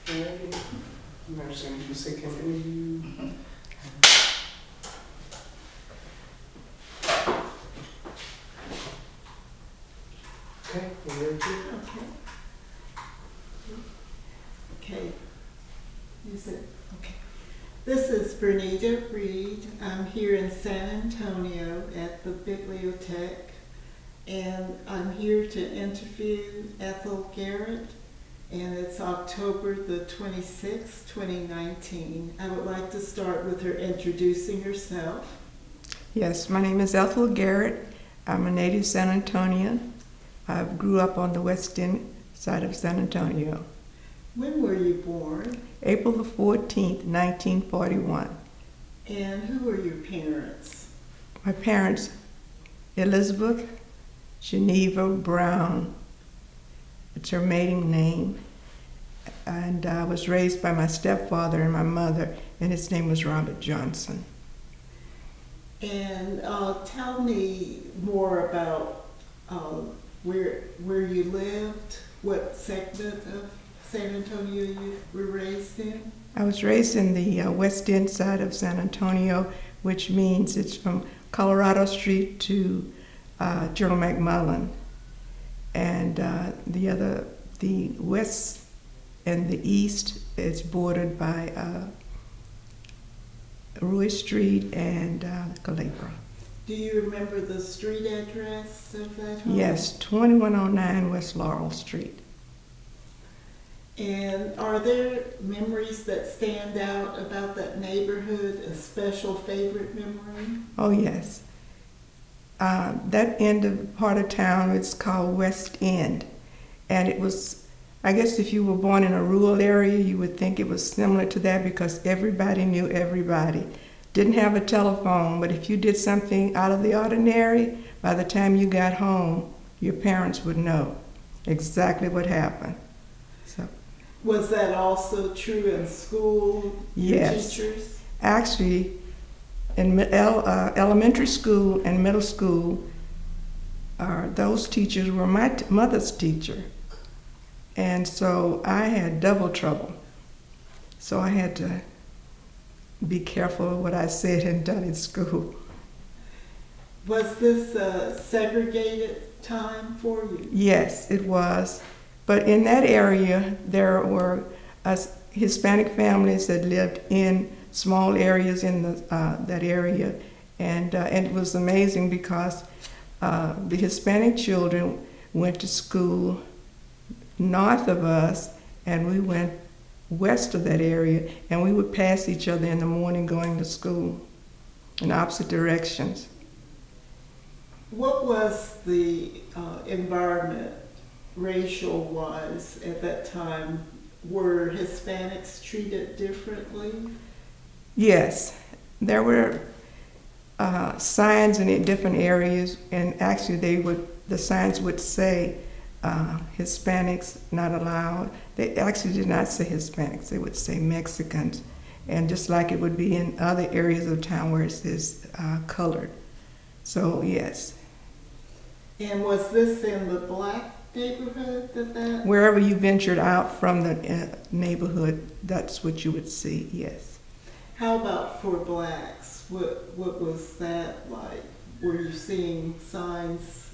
Alrighty. I'm understanding you say continue. Okay, we're ready. Okay. Okay. You said, okay. This is Bernita Reed. I'm here in San Antonio at the bibliothèque, and I'm here to interview Ethel Garrett, and it's October the 26th, 2019. I would like to start with her introducing herself. Yes, my name is Ethel Garrett. I'm a native San Antonian. I grew up on the west end side of San Antonio. When were you born? April the 14th, 1941. And who were your parents? My parents, Elizabeth Geneva Brown, it's her maiden name, and I was raised by my stepfather and my mother, and his name was Robert Johnson. And tell me more about where you lived, what segment of San Antonio you were raised in? I was raised in the west end side of San Antonio, which means it's from Colorado Street to General McMullen. And the west and the east is bordered by Roy Street and Calabria. Do you remember the street address of that home? Yes, 2109 West Laurel Street. And are there memories that stand out about that neighborhood, a special favorite memory? Oh, yes. That end of part of town is called West End. And it was, I guess if you were born in a rural area, you would think it was similar to that because everybody knew everybody. Didn't have a telephone, but if you did something out of the ordinary, by the time you got home, your parents would know exactly what happened. So, Was that also true in school? Your yes. teachers? Actually, in elementary school and middle school, those teachers were my mother's teacher. And so I had double trouble. So I had to be careful of what I said and done in school. Was this a segregated time for you? Yes, it was. But in that area, there were Hispanic families that lived in small areas in that area. And it was amazing because the Hispanic children went to school north of us, and we went west of that area, and we would pass each other in the morning going to school in opposite directions. What was the environment racial-wise at that time? Were Hispanics treated differently? Yes, there were signs in different areas, and actually the signs would say Hispanics not allowed. They actually did not say Hispanics, they would say Mexicans. And just like it would be in other areas of town where it says colored. So yes. And was this in the black neighborhood that? Wherever you ventured out from the neighborhood, that's what you would see, yes. How about for blacks? What was that like? Were you seeing signs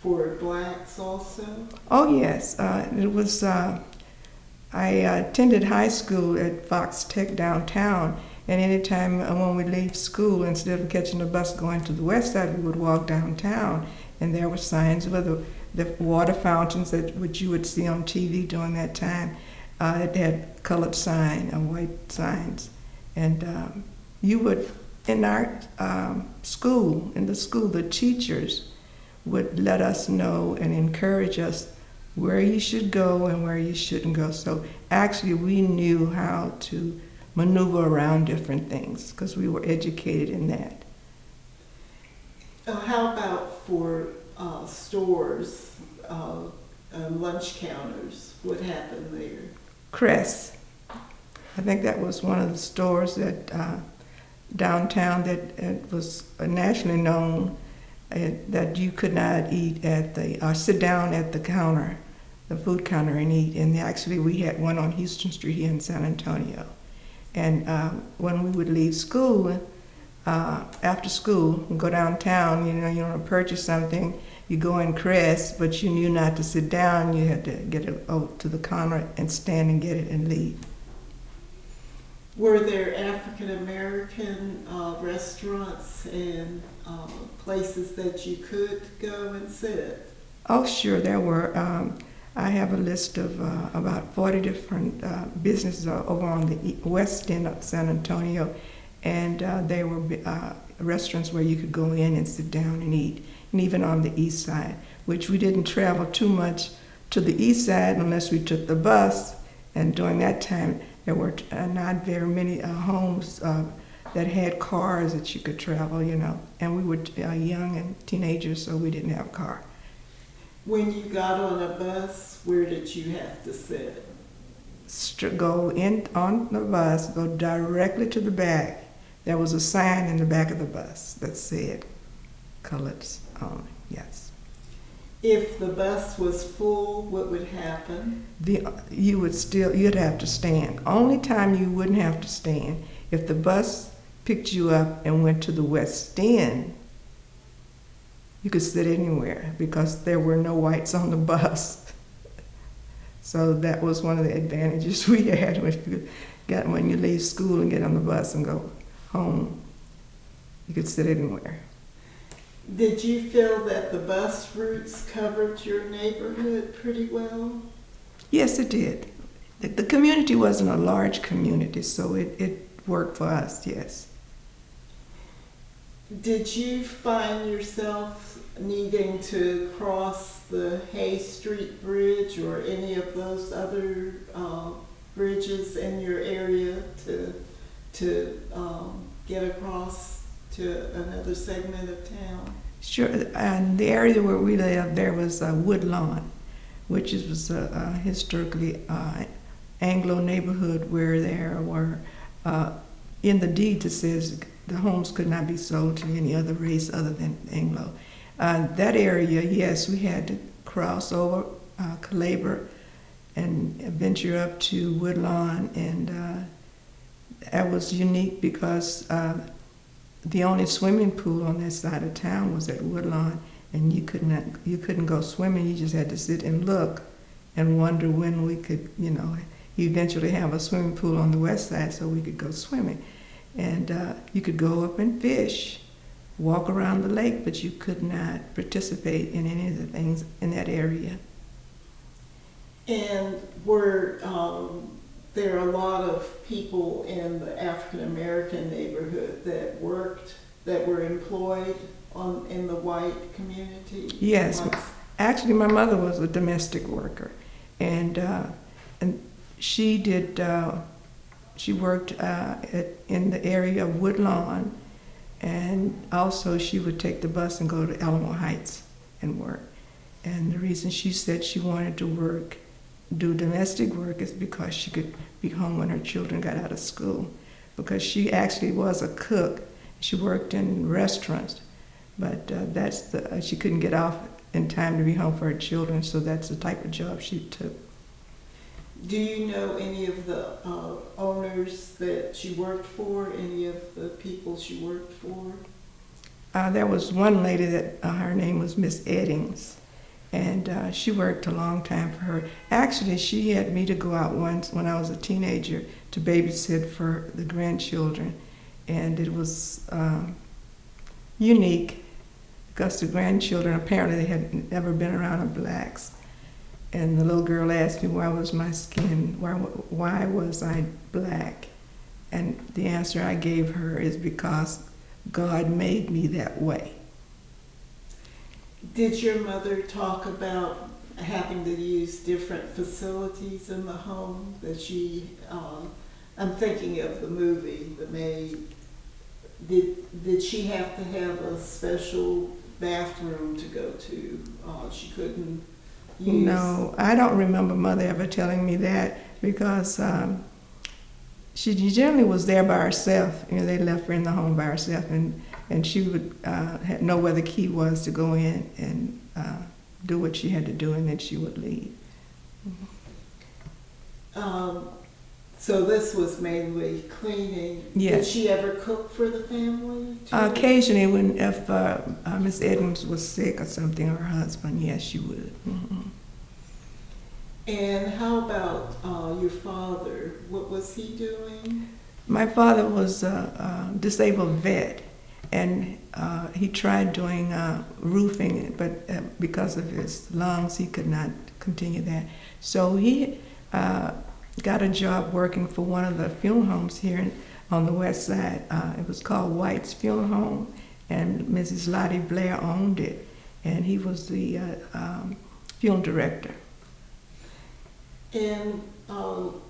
for blacks also? Oh yes, it was, I attended high school at Fox Tech downtown, and anytime when we leave school, instead of catching the bus going to the west side, we would walk downtown, and there were signs with the water fountains which you would see on TV during that time. It had colored sign and white signs, and you would, in our school, the teachers would let us know and encourage us where you should go and where you shouldn't go. So actually we knew how to maneuver around different things because we were educated in that. How about for stores, lunch counters? What happened there? Crest. I think that was one of the stores that downtown that was nationally known, that you could not eat or sit down at the counter the food counter and eat. And actually, we had one on Houston Street here in San Antonio. And when we would leave school, after school, we go downtown, you want to purchase something, you go in Crest, but you knew not to sit down. You had to get it over to the counter and stand and get it and leave. Were there African American restaurants and places that you could go and sit? Oh, sure, there were. I have a list of about 40 different businesses over on the west end of San Antonio, and there were restaurants where you could go in and sit down and eat, and even on the east side, which we didn't travel too much to the east side unless we took the bus, and during that time there were not very many homes that had cars that you could travel, and we were young and teenagers, so we didn't have a car. When you got on a bus, where did you have to sit? Go in on the bus, go directly to the back. There was a sign in the back of the bus that said coloreds only, yes. If the bus was full, what would happen? You'd have to stand. Only time you wouldn't have to stand, if the bus picked you up and went to the west end, you could sit anywhere because there were no whites on the bus. So that was one of the advantages we had when you leave school and get on the bus and go home. You could sit anywhere. Did you feel that the bus routes covered your neighborhood pretty well? Yes, it did. The community wasn't a large community, so it worked for us, yes. Did you find yourself needing to cross the Hay Street Bridge or any of those other bridges in your area to get across to another segment of town? Sure, and the area where we lived, there was Woodlawn, which was a historically Anglo neighborhood where there were, in the deed it says the homes could not be sold to any other race other than Anglo. That area, yes, we had to cross over Calabar and venture up to Woodlawn, and that was unique because the only swimming pool on that side of town was at Woodlawn, and you couldn't go swimming. You just had to sit and look and wonder when we could, eventually have a swimming pool on the west side so we could go swimming. And you could go up and fish, walk around the lake, but you could not participate in any of the things in that area. And were there are a lot of people in the African American neighborhood that were employed in the white community? Yes, actually my mother was a domestic worker, and she did. She worked in the area of Woodlawn, and also she would take the bus and go to Alamo Heights and work. And the reason she said she wanted to do domestic work is because she could be home when her children got out of school, because she actually was a cook. She worked in restaurants, but she couldn't get off in time to be home for her children, so that's the type of job she took. Do you know any of the owners that she worked for, any of the people she worked for? There was one lady that her name was Miss Eddings, and she worked a long time for her. Actually, she had me to go out once when I was a teenager to babysit for the grandchildren, and it was unique because the grandchildren, apparently they had never been around blacks. And the little girl asked me why was my skin, why was I black? And the answer I gave her is because God made me that way. Did your mother talk about having to use different facilities in the home that she, I'm thinking of the movie, The Maid. Did she have to have a special bathroom to go to? She couldn't use? No, I don't remember Mother ever telling me that, because she generally was there by herself. They left her in the home by herself, and she would know where the key was to go in and do what she had to do, and then she would leave. So this was mainly cleaning. Yes. Did she ever cook for the family too? Occasionally, when if Miss Edmonds was sick or something, or her husband, yes, she would. And how about your father? What was he doing? My father was a disabled vet, and he tried doing roofing, but because of his lungs, he could not continue that. So he got a job working for one of the funeral homes here on the west side. It was called White's Funeral Home, and Mrs. Lottie Blair owned it, and he was the funeral director. And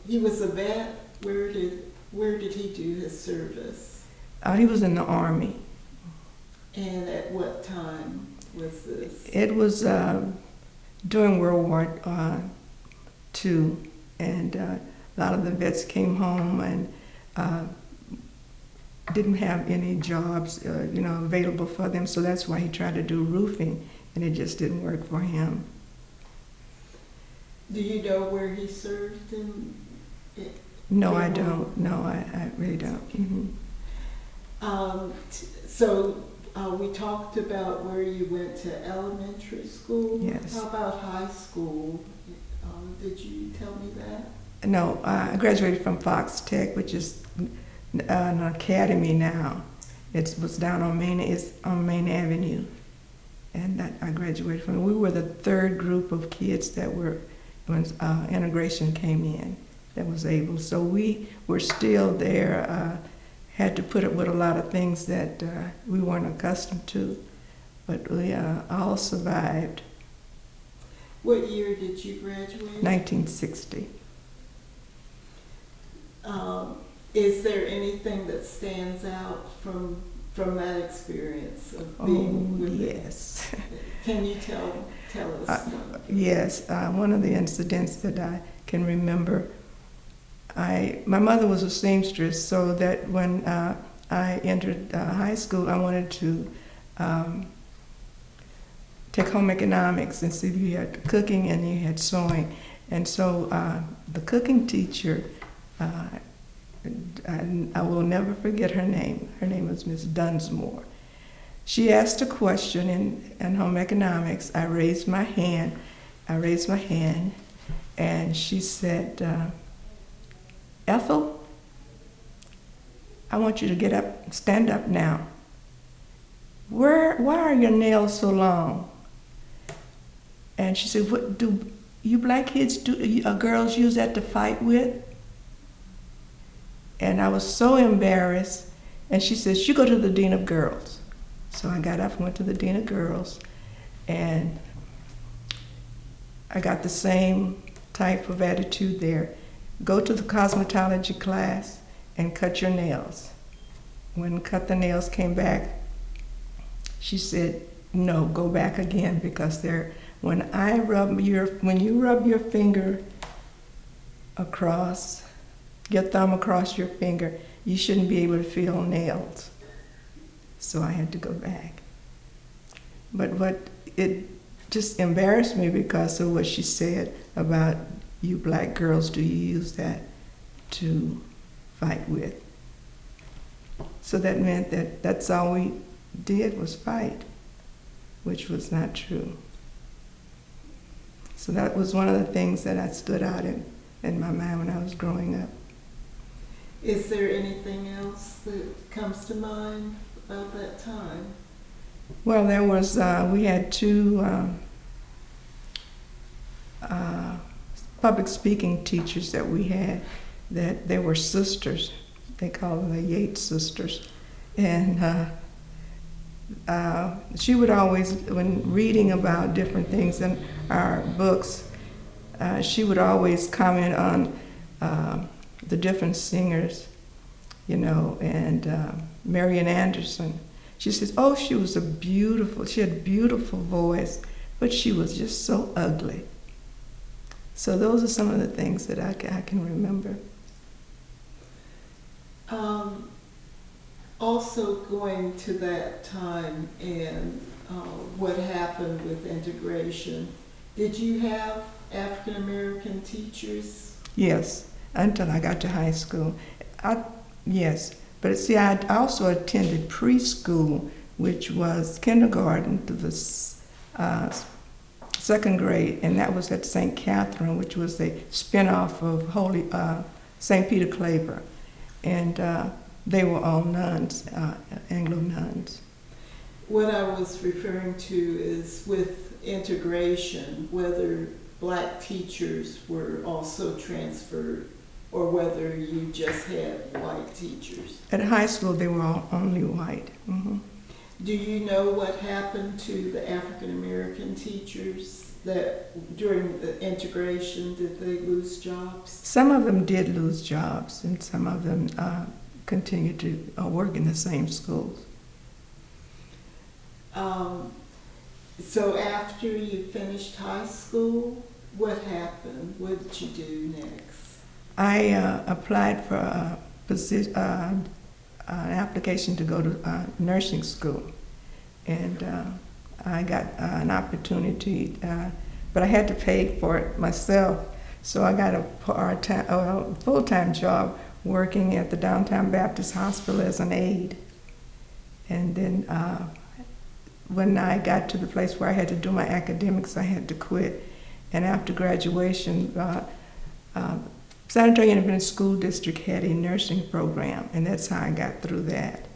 he was a vet. Where did he do his service? He was in the Army. And at what time was this? It was during World War II, and a lot of the vets came home and didn't have any jobs, available for them. So that's why he tried to do roofing, and it just didn't work for him. Do you know where he served in? No, I don't. No, I really don't. So we talked about where you went to elementary school. Yes. How about high school? Did you tell me that? No, I graduated from Fox Tech, which is an academy now. It was down on Main Avenue, and that I graduated from. We were the third group of kids that were when integration came in that was able. So we were still there. Had to put up with a lot of things that we weren't accustomed to, but we all survived. What year did you graduate? 1960. Is there anything that stands out from that experience of being with yes. Can you tell us? Yes, one of the incidents that I can remember, my mother was a seamstress, so that when I entered high school, I wanted to take home economics, and so you had cooking and you had sewing. And so the cooking teacher, I will never forget her name. Her name was Miss Dunsmore. She asked a question in home economics. I raised my hand, and she said, Ethel, I want you to get up, stand up now. Why are your nails so long? And she said, what do you black kids girls use that to fight with? And I was so embarrassed. And she says, you go to the Dean of Girls. So I got up and went to the Dean of Girls, and I got the same type of attitude there. Go to the cosmetology class and cut your nails. When cut the nails came back, she said, no, go back again, because when you rub your finger across, your thumb across your finger, you shouldn't be able to feel nails. So I had to go back. But it just embarrassed me because of what she said about, you black girls, do you use that to fight with? So that meant that that's all we did was fight, which was not true. So that was one of the things that I stood out in my mind when I was growing up. Is there anything else that comes to mind about that time? Well, there was, we had two public speaking teachers that we had, that they were sisters. They called them the Yates Sisters. And she would always, when reading about different things in our books, she would always comment on the different singers, and Marian Anderson. She says, oh, she had a beautiful voice, but she was just so ugly. So those are some of the things that I can remember. Also going to that time and what happened with integration, did you have African American teachers? Yes, until I got to high school. Yes, but see, I also attended preschool, which was kindergarten to the second grade, and that was at St. Catherine, which was a spinoff of Holy St. Peter Claver, and they were all nuns, Anglo nuns. What I was referring to is with integration, whether black teachers were also transferred or whether you just had white teachers. At high school, they were all only white. Mm-hmm. Do you know what happened to the African American teachers that during the integration, did they lose jobs? Some of them did lose jobs, and some of them continued to work in the same schools. So after you finished high school, what happened? What did you do next? I applied for a position, an application to go to nursing school, and I got an opportunity, but I had to pay for it myself. So I got a full-time job working at the Downtown Baptist Hospital as an aide, and then when I got to the place where I had to do my academics, I had to quit. And after graduation, San Antonio Independent School District had a nursing program, and that's how I got through that.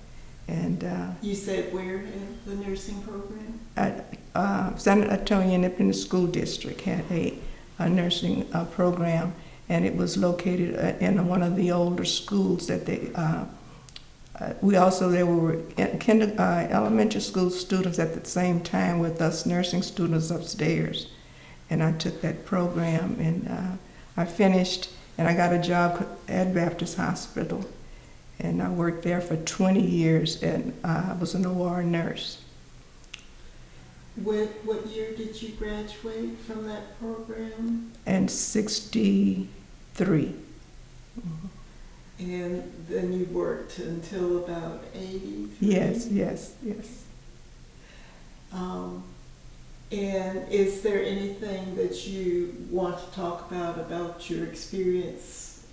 And you said where in the nursing program? San Antonio Independent School District had a nursing program, and it was located in one of the older schools that they. There were elementary school students at the same time with us nursing students upstairs, and I took that program, and I finished, and I got a job at Baptist Hospital, and I worked there for 20 years, and I was an OR nurse. What year did you graduate from that program? And 63. Mm-hmm. And then you worked until about 83? Yes. And is there anything that you want to talk about your experience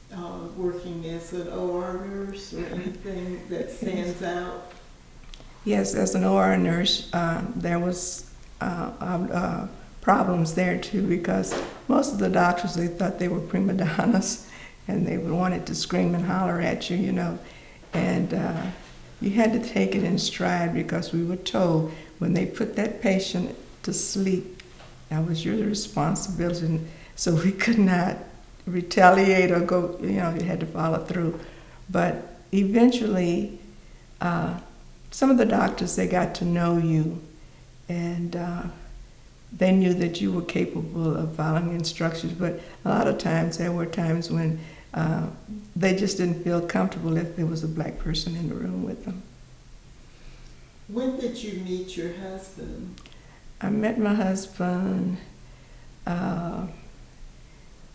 working as an OR nurse, or anything that stands out? Yes, as an OR nurse, there was problems there too, because most of the doctors, they thought they were prima donnas, and they wanted to scream and holler at you, and you had to take it in stride, because we were told when they put that patient to sleep, that was your responsibility. So we could not retaliate or go, you had to follow through. But eventually, some of the doctors, they got to know you, and they knew that you were capable of following instructions. But a lot of times, there were times when they just didn't feel comfortable if there was a black person in the room with them. When did you meet your husband? I met my husband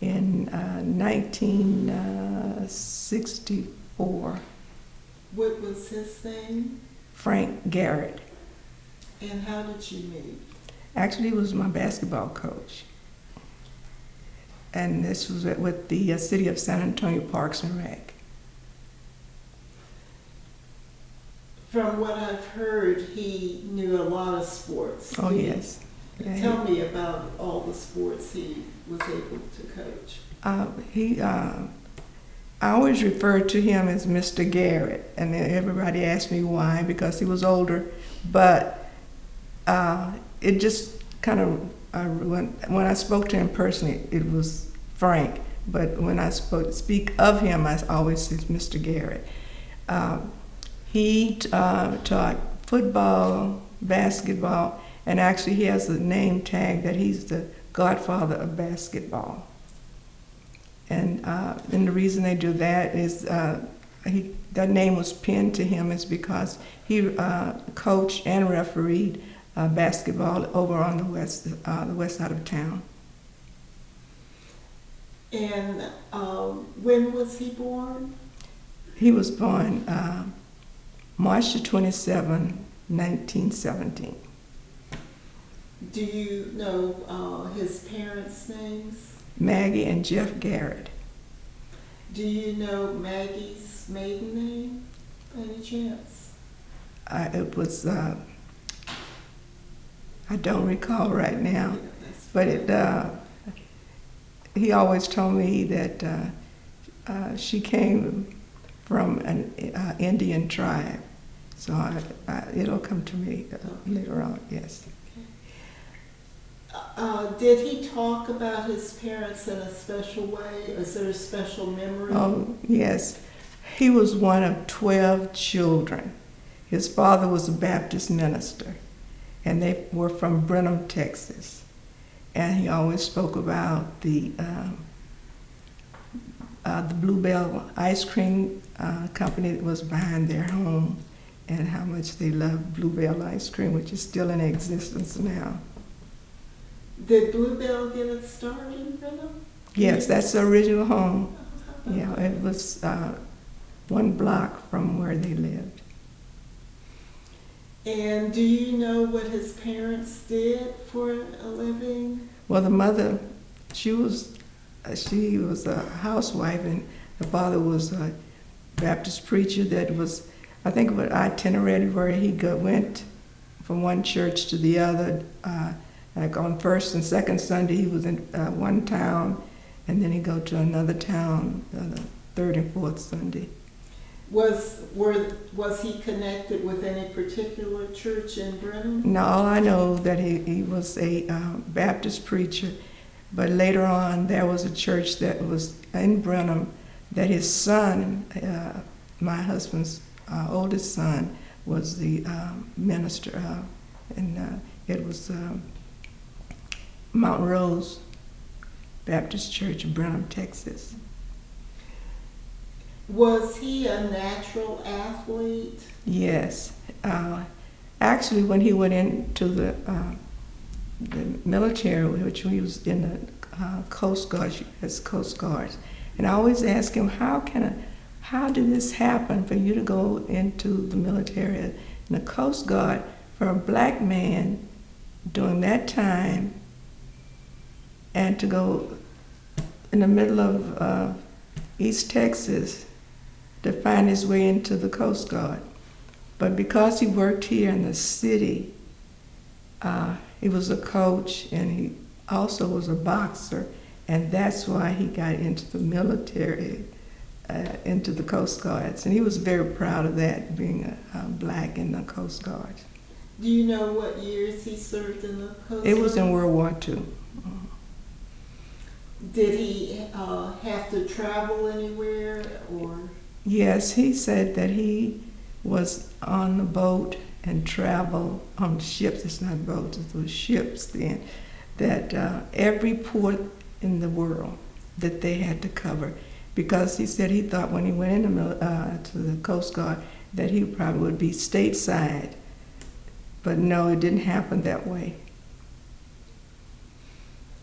in 1964. What was his name? Frank Garrett. And how did you meet? Actually, he was my basketball coach. And this was with the City of San Antonio Parks and Rec. From what I've heard, he knew a lot of sports. Oh, yes. Yeah, Tell me about all the sports he was able to coach. I always referred to him as Mr. Garrett, and everybody asked me why, because he was older. But it just kind of, when I spoke to him personally, it was Frank. But when I speak of him, I always say Mr. Garrett. He taught football, basketball, and actually he has a name tag that he's the godfather of basketball. And the reason they do that is that name was pinned to him is because he coached and refereed basketball over on the west side of town. And when was he born? He was born March 27, 1917. Do you know his parents' names? Maggie and Jeff Garrett. Do you know Maggie's maiden name, by any chance? It was, I don't recall right now, but he always told me that she came from an Indian tribe. So it'll come to me later on, yes. Did he talk about his parents in a special way? Is there a special memory? Oh, yes. He was one of 12 children. His father was a Baptist minister, and they were from Brenham, Texas. And he always spoke about the Bluebell ice cream company that was behind their home, and how much they loved Bluebell ice cream, which is still in existence now. Did Bluebell get its start in Brenham? Yes, that's the original home. Yeah, it was one block from where they lived. And do you know what his parents did for a living? Well, the mother, she was a housewife, and the father was a Baptist preacher that was, I think, what itinerary where he went from one church to the other. Like on first and second Sunday, he was in one town, and then he'd go to another town the third and fourth Sunday. Was he connected with any particular church in Brenham? No, all I know that he was a Baptist preacher, but later on there was a church that was in Brenham that his son, my husband's oldest son, was the minister of, and it was Mount Rose Baptist Church in Brenham, Texas. Was he a natural athlete? Yes. Actually, when he went into the military, which he was in the Coast Guard, as Coast Guards, and I always ask him, how did this happen for you to go into the military in the Coast Guard for a black man during that time, and to go in the middle of East Texas to find his way into the Coast Guard? But because he worked here in the city, he was a coach, and he also was a boxer, and that's why he got into the military, into the Coast Guards. And he was very proud of that, being black in the Coast Guard. Do you know what years he served in the Coast Guard? It was in World War II. Did he have to travel anywhere, or? Yes, he said that he was on the boat and traveled on ships. It's not boats, it was ships then. That every port in the world that they had to cover, because he said he thought when he went to the Coast Guard that he probably would be stateside. But no, it didn't happen that way.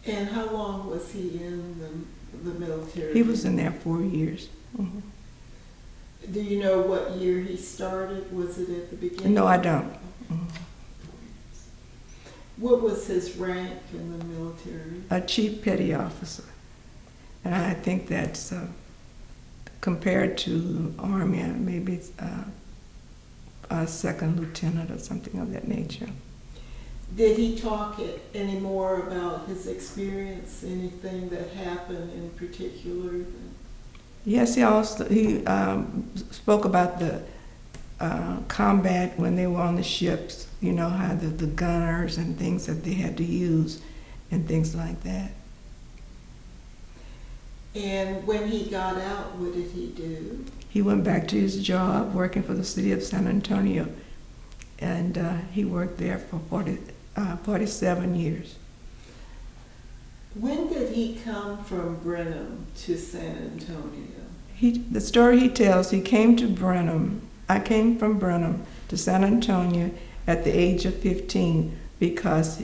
And how long was he in the military? He was in there 4 years. Mm-hmm. Do you know what year he started? Was it at the beginning? No, I don't. Mm-hmm. What was his rank in the military? A chief petty officer. And I think that's compared to the Army, maybe it's a second lieutenant or something of that nature. Did he talk any more about his experience, anything that happened in particular? Yes, he spoke about the combat when they were on the ships, you know, how the gunners and things that they had to use and things like that. And when he got out, what did he do? He went back to his job working for the city of San Antonio, and he worked there for 47 years. When did he come from Brenham to San Antonio? The story he tells, he came to Brenham. I came from Brenham to San Antonio at the age of 15 because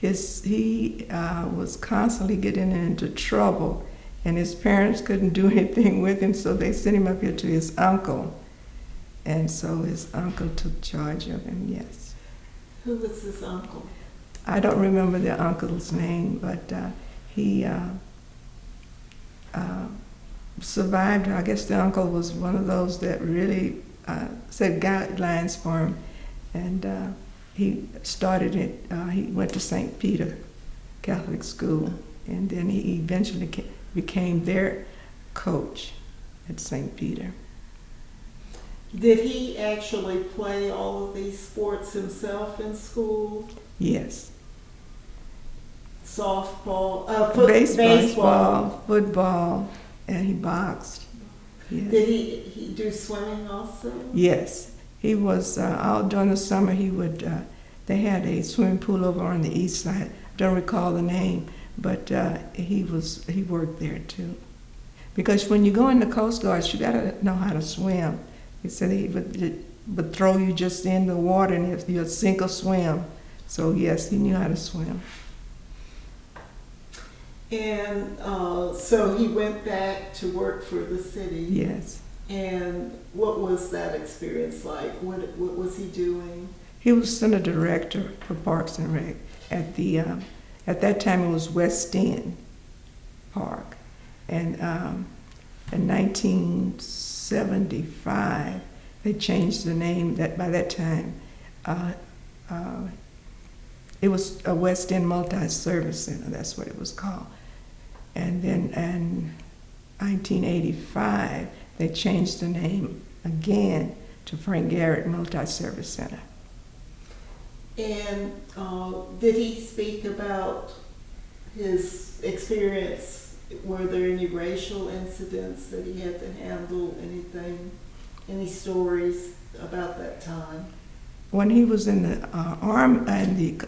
he was constantly getting into trouble, and his parents couldn't do anything with him, so they sent him up here to his uncle. And so his uncle took charge of him, yes. Who was his uncle? I don't remember the uncle's name, but he survived. I guess the uncle was one of those that really set guidelines for him, and he started it. He went to St. Peter Catholic School, and then he eventually became their coach at St. Peter. Did he actually play all of these sports himself in school? Yes. Softball, Baseball, football, and he boxed. Yes. Did he do swimming also? Yes. He was, out during the summer, he would, they had a swimming pool over on the east side. I don't recall the name, but he worked there too. Because when you go in the Coast Guard, you gotta know how to swim. He said he would throw you just in the water and you'd sink or swim. So yes, he knew how to swim. And so he went back to work for the city. Yes. And what was that experience like? What was he doing? He was center director for Parks and Rec at the at that time it was West End Park, and in 1975 they changed the name. That by that time it was a West End Multi-Service Center. That's what it was called. And then in 1985 they changed the name again to Frank Garrett Multi-Service Center. And did he speak about his experience? Were there any racial incidents that he had to handle? Anything? Any stories about that time? When he was in the Army and the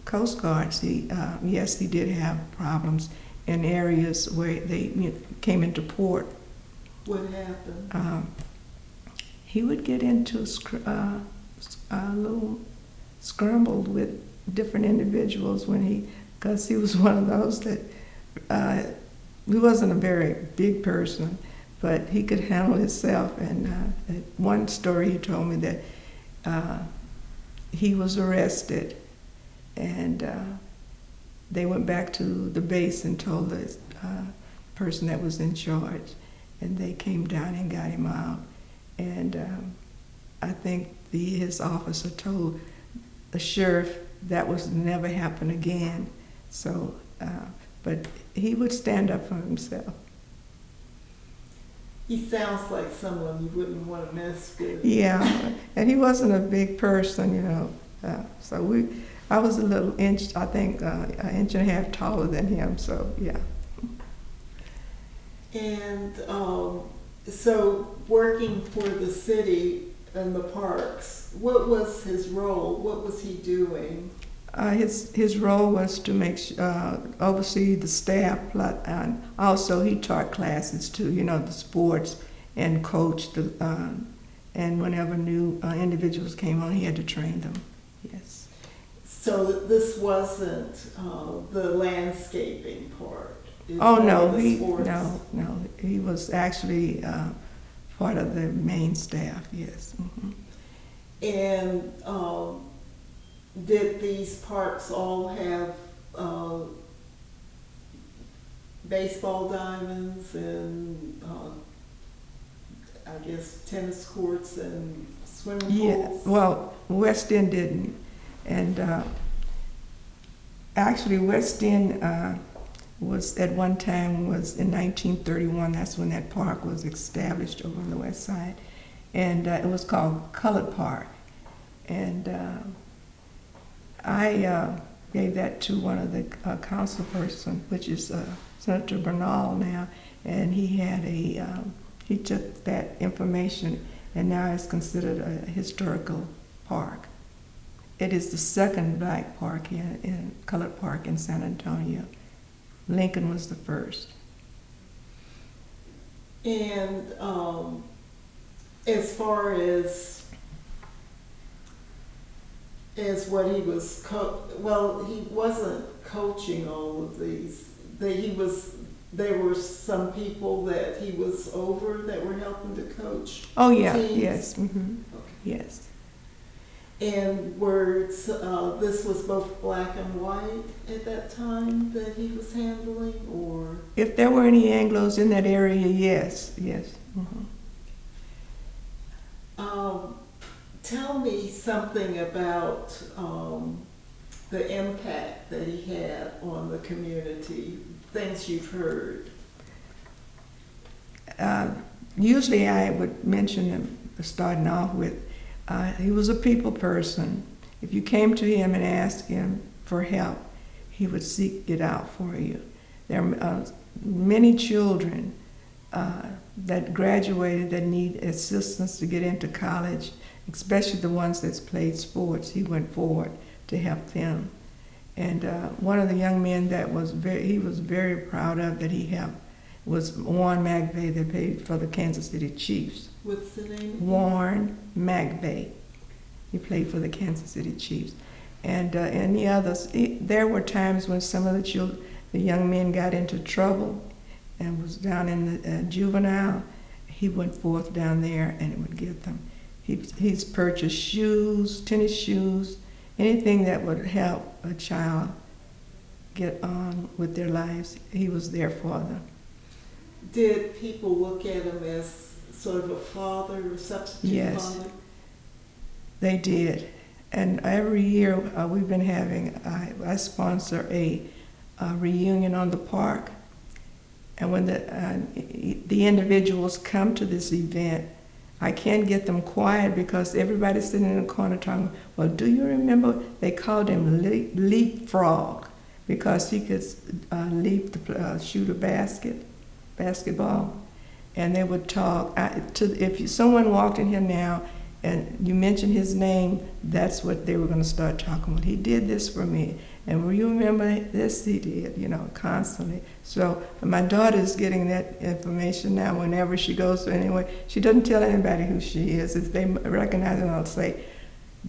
Coast Guards, yes, he did have problems in areas where they came into port. What happened? He would get into a little scrambled with different individuals because he was one of those that he wasn't a very big person, but he could handle himself. And one story he told me that he was arrested, and they went back to the base and told the person that was in charge, and they came down and got him out. And I think his officer told the sheriff that was never happen again. So, but he would stand up for himself. He sounds like someone you wouldn't want to mess with. Yeah, and he wasn't a big person, you know. So I was a little inch, I think, an inch and a half taller than him. So yeah. And so working for the city and the parks, what was his role? What was he doing? His role was to oversee the staff, and also he taught classes too, you know, the sports, and coached and whenever new individuals came on, he had to train them. Yes. So this wasn't the landscaping part. Oh no, he was actually part of the main staff. Yes. Mm-hmm. And did these parks all have baseball diamonds and I guess tennis courts and swimming pools? Yeah. Well, West End didn't, and actually West End was at one time was in 1931. That's when that park was established over on the west side, and it was called Colored Park. And I gave that to one of the council person, which is Senator Bernal now, and he had he took that information, and now it's considered a historical park. It is the second black park here in Colored Park in San Antonio. Lincoln was the first. And as far as what he was, well, he wasn't coaching all of these. There were some people that he was over that were helping to coach. Oh yeah, teams. yes, mm-hmm. Okay. Yes. And words, this was both black and white at that time that he was handling, or? If there were any Anglos in that area, yes, yes. Mhm. Tell me something about the impact that he had on the community, things you've heard. Usually I would mention him starting off with, he was a people person. If you came to him and asked him for help, he would seek it out for you. There are many children that graduated that need assistance to get into college, especially the ones that's played sports. He went forward to help them. And one of the young men that he was very proud of that he helped was Warren McVeigh that played for the Kansas City Chiefs. What's the name? Warren McVeigh. He played for the Kansas City Chiefs. And the others, there were times when some of the young men got into trouble and was down in the juvenile. He went forth down there and would get them. He's purchased shoes, tennis shoes, anything that would help a child get on with their lives. He was there for them. Did people look at him as sort of a father or substitute Yes, father? they did. And every year we've been having, I sponsor a reunion on the park. And when the individuals come to this event, I can't get them quiet because everybody's sitting in the corner talking, well, do you remember they called him Leapfrog because he could shoot a basketball. And they would talk. If someone walked in here now and you mentioned his name, that's what they were going to start talking about. He did this for me. And will you remember this? He did, constantly. So my daughter's getting that information now whenever she goes to anywhere. She doesn't tell anybody who she is. If they recognize her, I'll say,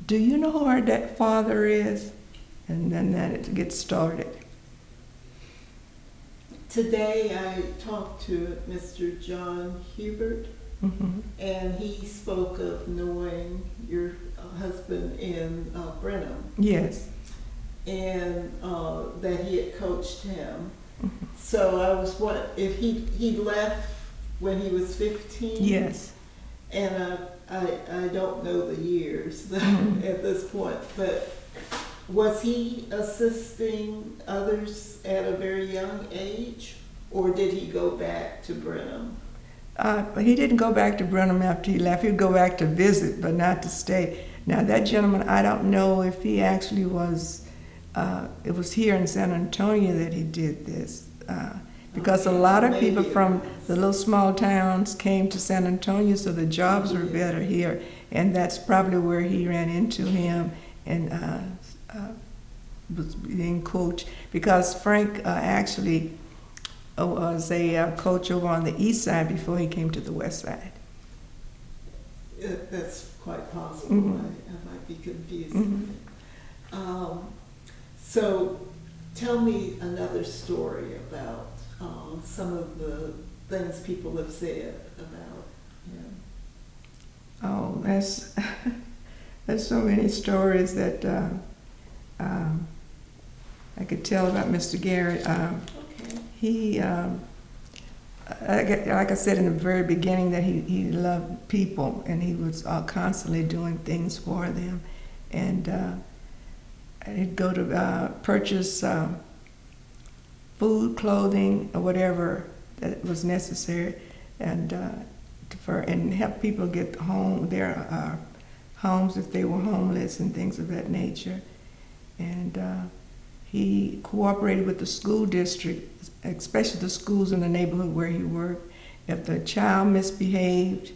do you know who our father is? And then it gets started. Today I talked to Mr. John Hubert, Mm-hmm. and he spoke of knowing your husband in Brenham. Yes. And that he had coached him. Mm-hmm. So I was if he left when he was 15? Yes. And I don't know the years Mm-hmm. at this point, but was he assisting others at a very young age, or did he go back to Brenham? He didn't go back to Brenham after he left. He would go back to visit, but not to stay. Now that gentleman, I don't know if he actually was, it was here in San Antonio that he did this. Because a lot of people from the little small towns came to San Antonio, so the jobs were better here. And that's probably where he ran into him and was being coached. Because Frank actually was a coach over on the east side before he came to the west side. That's quite possible. Mm-hmm. I might be confused. Mm-hmm. So tell me another story about some of the things people have said about him. Oh, there's so many stories that I could tell about Mr. Garrett. Okay. He, like I said in the very beginning, that he loved people and he was constantly doing things for them. And he'd go to purchase food, clothing, or whatever that was necessary, and help people get their homes if they were homeless and things of that nature. And he cooperated with the school district, especially the schools in the neighborhood where he worked. If the child misbehaved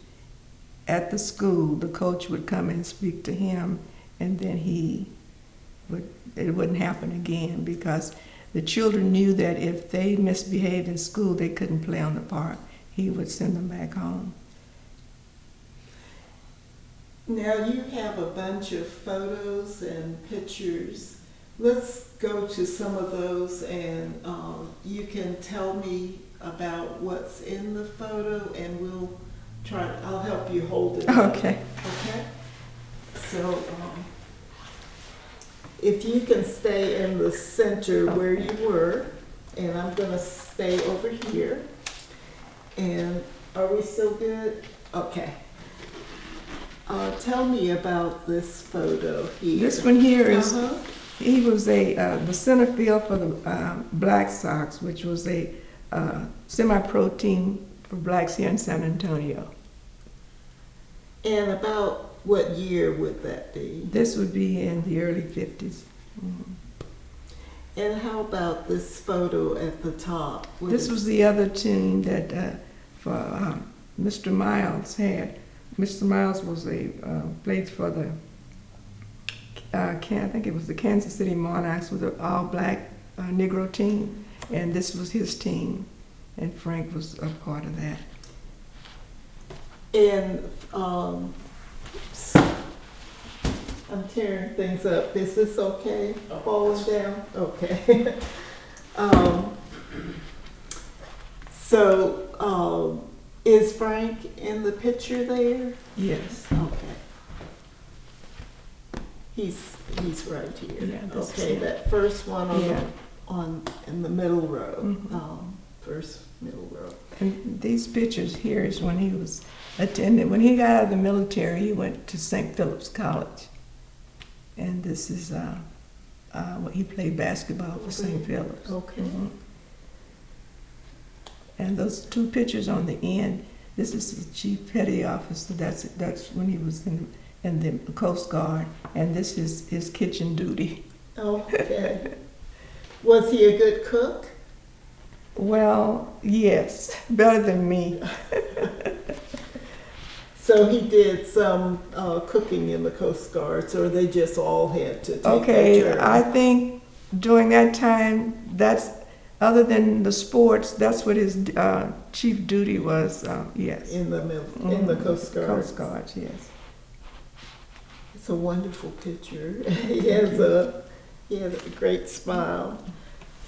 at the school, the coach would come and speak to him, and then it wouldn't happen again, because the children knew that if they misbehaved in school, they couldn't play on the park. He would send them back home. Now you have a bunch of photos and pictures. Let's go to some of those, and you can tell me about what's in the photo, and I'll help you hold it up. Okay. Okay? So if you can stay in the center where you were, and I'm gonna stay over here. And are we still good? Okay. Tell me about this photo here. This one here is, Uh-huh. he was the center field for the Black Sox, which was a semi-pro team for blacks here in San Antonio. And about what year would that be? This would be in the early 50s. Mhm. And how about this photo at the top? This was the other team that Mr. Miles had. Mr. Miles was played for the I think it was the Kansas City Monarchs with an all-black Negro team, and this was his team, and Frank was a part of that. And I'm tearing things up. Is this okay? Falling down? Okay. So, is Frank in the picture there? Yes. Okay. He's right here. Yeah, this is Okay, him. that first one on Yeah. in the middle row. Mhm. First middle row. And these pictures here is when he was attending. When he got out of the military, he went to St. Philip's College, and this is what he played basketball for St. Philip's. Okay. Mhm. And those two pictures on the end, this is the chief petty officer. That's when he was in the Coast Guard, and this is his kitchen duty. Okay. Was he a good cook? Well, yes, better than me. So he did some cooking in the Coast Guards, or they just all had to take Okay, their turn? I think during that time, that's other than the sports, that's what his chief duty was. Yes, in the in the Coast Guard. Coast Guard, yes. It's a wonderful picture. He had a great smile.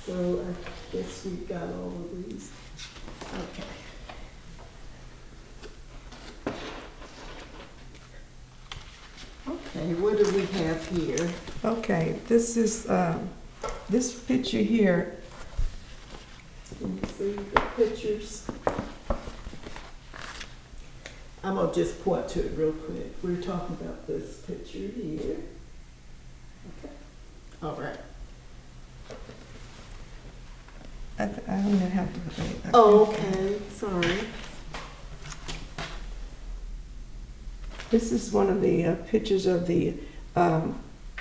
So I guess we've got all of these. Okay. Okay, what do we have here? Okay, this is this picture here. Can you see the pictures? I'm gonna just point to it real quick. We're talking about this picture here. Okay. All right. I'm gonna have to wait. Oh, okay. Sorry. This is one of the pictures of the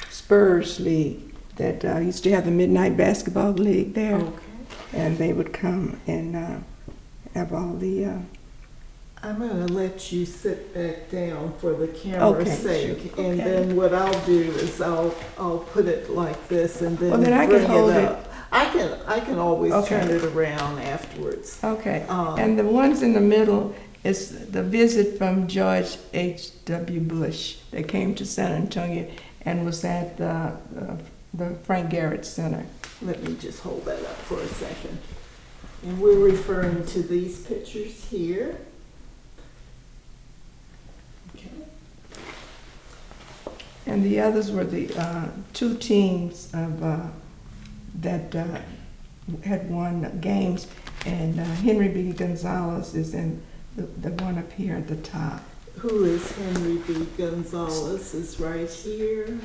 Spurs League that used to have the Midnight Basketball League there. Okay. And they would come and have all the... I'm gonna let you sit back down for the camera's Okay, sake, sure. and Okay. then what I'll do is I'll put it like this, and then Well, then I bring can hold it it. up. I can always Okay. turn it around afterwards. Okay, Um, and the ones in the middle is the visit from George H.W. Bush that came to San Antonio and was at the Frank Garrett Center. Let me just hold that up for a second. And we're referring to these pictures here. Okay. And the others were the two teams of that had won games, and Henry B. Gonzalez is in the one up here at the top. Who is Henry B. Gonzalez? Is right here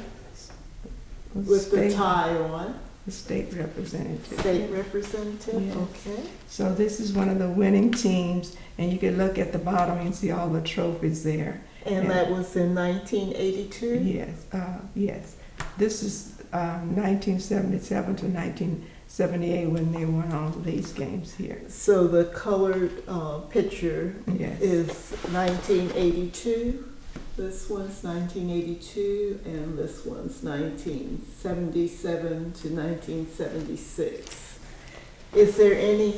with the tie on. The state representative. State representative. Yes. Okay. So this is one of the winning teams, and you can look at the bottom and see all the trophies there. And that was in 1982? Yes, yes. This is 1977 to 1978 when they won all these games here. So the colored picture Yes. is 1982. This one's 1982, and this one's 1977 to 1976. Is there any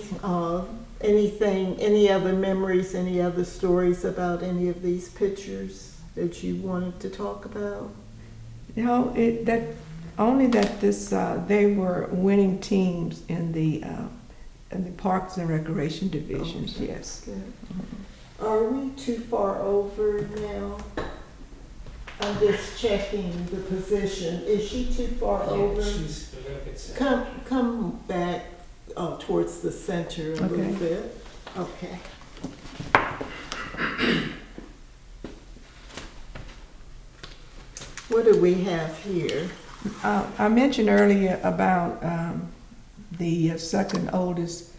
other memories, any other stories about any of these pictures that you wanted to talk about? No, only that they were winning teams in the Parks and Recreation divisions. Okay. Yes. Good. Are we too far over now? I'm just checking the position. Is she too far over? She's a little bit sad. Come back towards the center a Okay. little bit. Okay. What do we have here? I mentioned earlier about the second oldest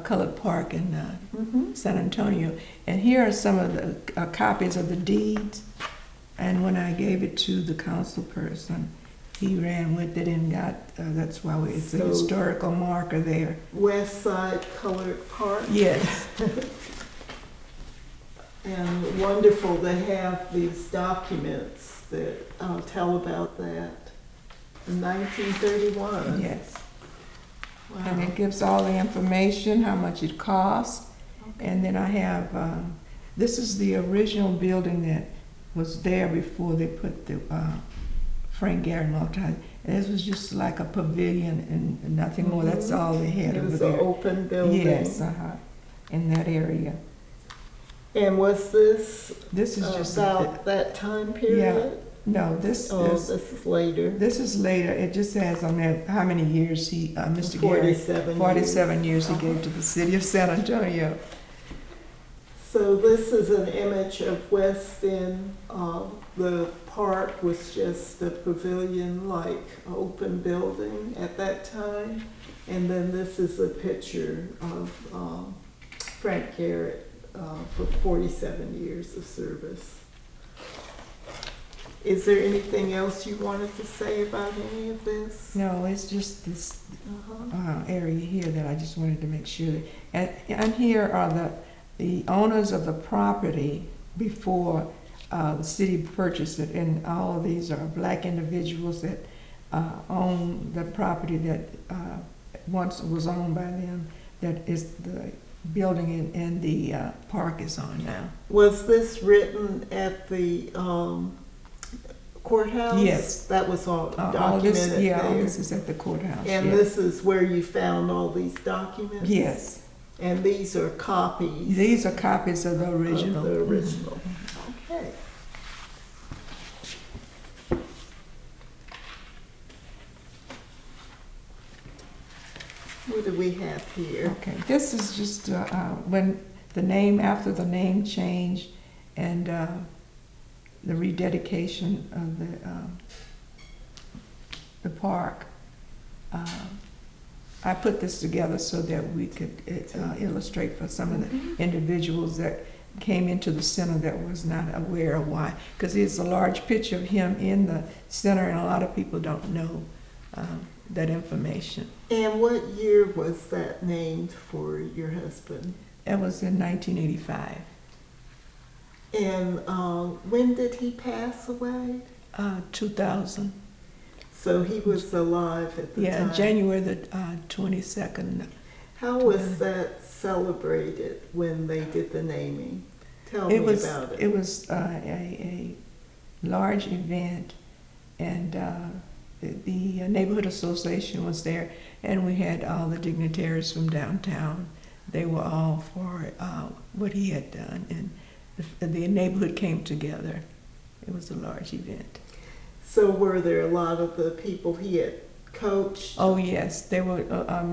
colored park in San Antonio, and here are some of the copies of the deeds. And when I gave it to the council person, he ran with it and got. That's why it's a So- historical marker there. West Side Colored Park. Yes. And wonderful to have these documents that tell about that. In 1931. Yes. Wow. And it gives all the information, how much it costs. And then I have, this is the original building that was there before they put the Frank Garrett multi. And this was just like a pavilion and nothing more. That's all they had It over was an there. open building. Yes, in that area. And was this This is just about that time period? no. This Oh, is this is later. this is later. It just says on there how many years he, Mr. Garrett, 47 47 years he Uh-huh. gave to the city of San Antonio. So this is an image of West End. The park was just a pavilion-like open building at that time. And then this is a picture of Frank Garrett for 47 years of service. Is there anything else you wanted to say about any of this? No, it's just this Uh-huh. area here that I just wanted to make sure that, and here are the owners of the property before the city purchased it, and all of these are black individuals that own the property that once was owned by them, that is the building and the park is on now. Was this written at the courthouse? Yes. That was all All documented this, yeah, all there? this is at the courthouse. And yes. this is where you found all these documents? Yes, And these are copies? these are copies of the original. Of the original. Okay. What do we have here? Okay, this is just when the name, after the name change and the rededication of the park. I put this together so that we could illustrate for some of the individuals that came into the center that was not aware of why. Because it's a large picture of him in the center, and a lot of people don't know that information. And what year was that named for your husband? That was in 1985. And when did he pass away? 2000. So he was alive at the time? Yeah, January the 22nd. How was that celebrated when they did the naming? Tell me about it. It was a large event, and the neighborhood association was there, and we had all the dignitaries from downtown. They were all for what he had done, and the neighborhood came together. It was a large event. So were there a lot of the people he had coached? Oh yes, there were a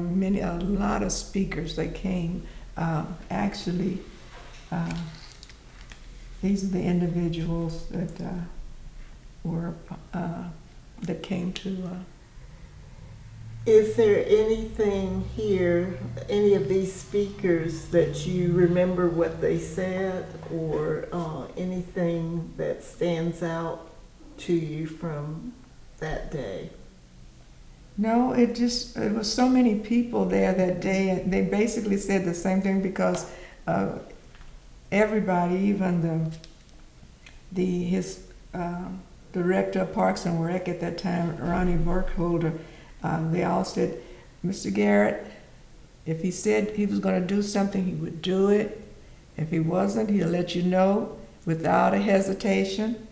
lot of speakers that came. Actually, these are the individuals that that came to. Is there anything here, any of these speakers that you remember what they said, or anything that stands out to you from that day? No, it was so many people there that day, and they basically said the same thing, because everybody, even his director of Parks and Rec at that time, Ronnie Burkholder, they all said, Mr. Garrett, if he said he was going to do something, he would do it. If he wasn't, he'll let you know without a hesitation.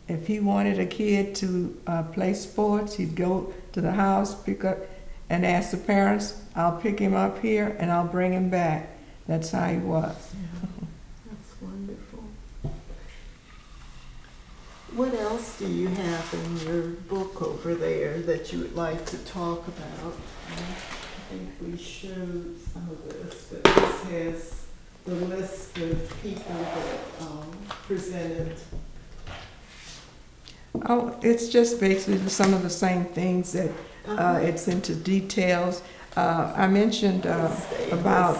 If he wanted a kid to play sports, he'd go to the house, pick up, and ask the parents, I'll pick him up here and I'll bring him back. That's how he was. That's wonderful. What else do you have in your book over there that you would like to talk about? I think we showed some of this, but this has the list of people that presented. Oh, it's just basically some of the same things that it's into details. I mentioned about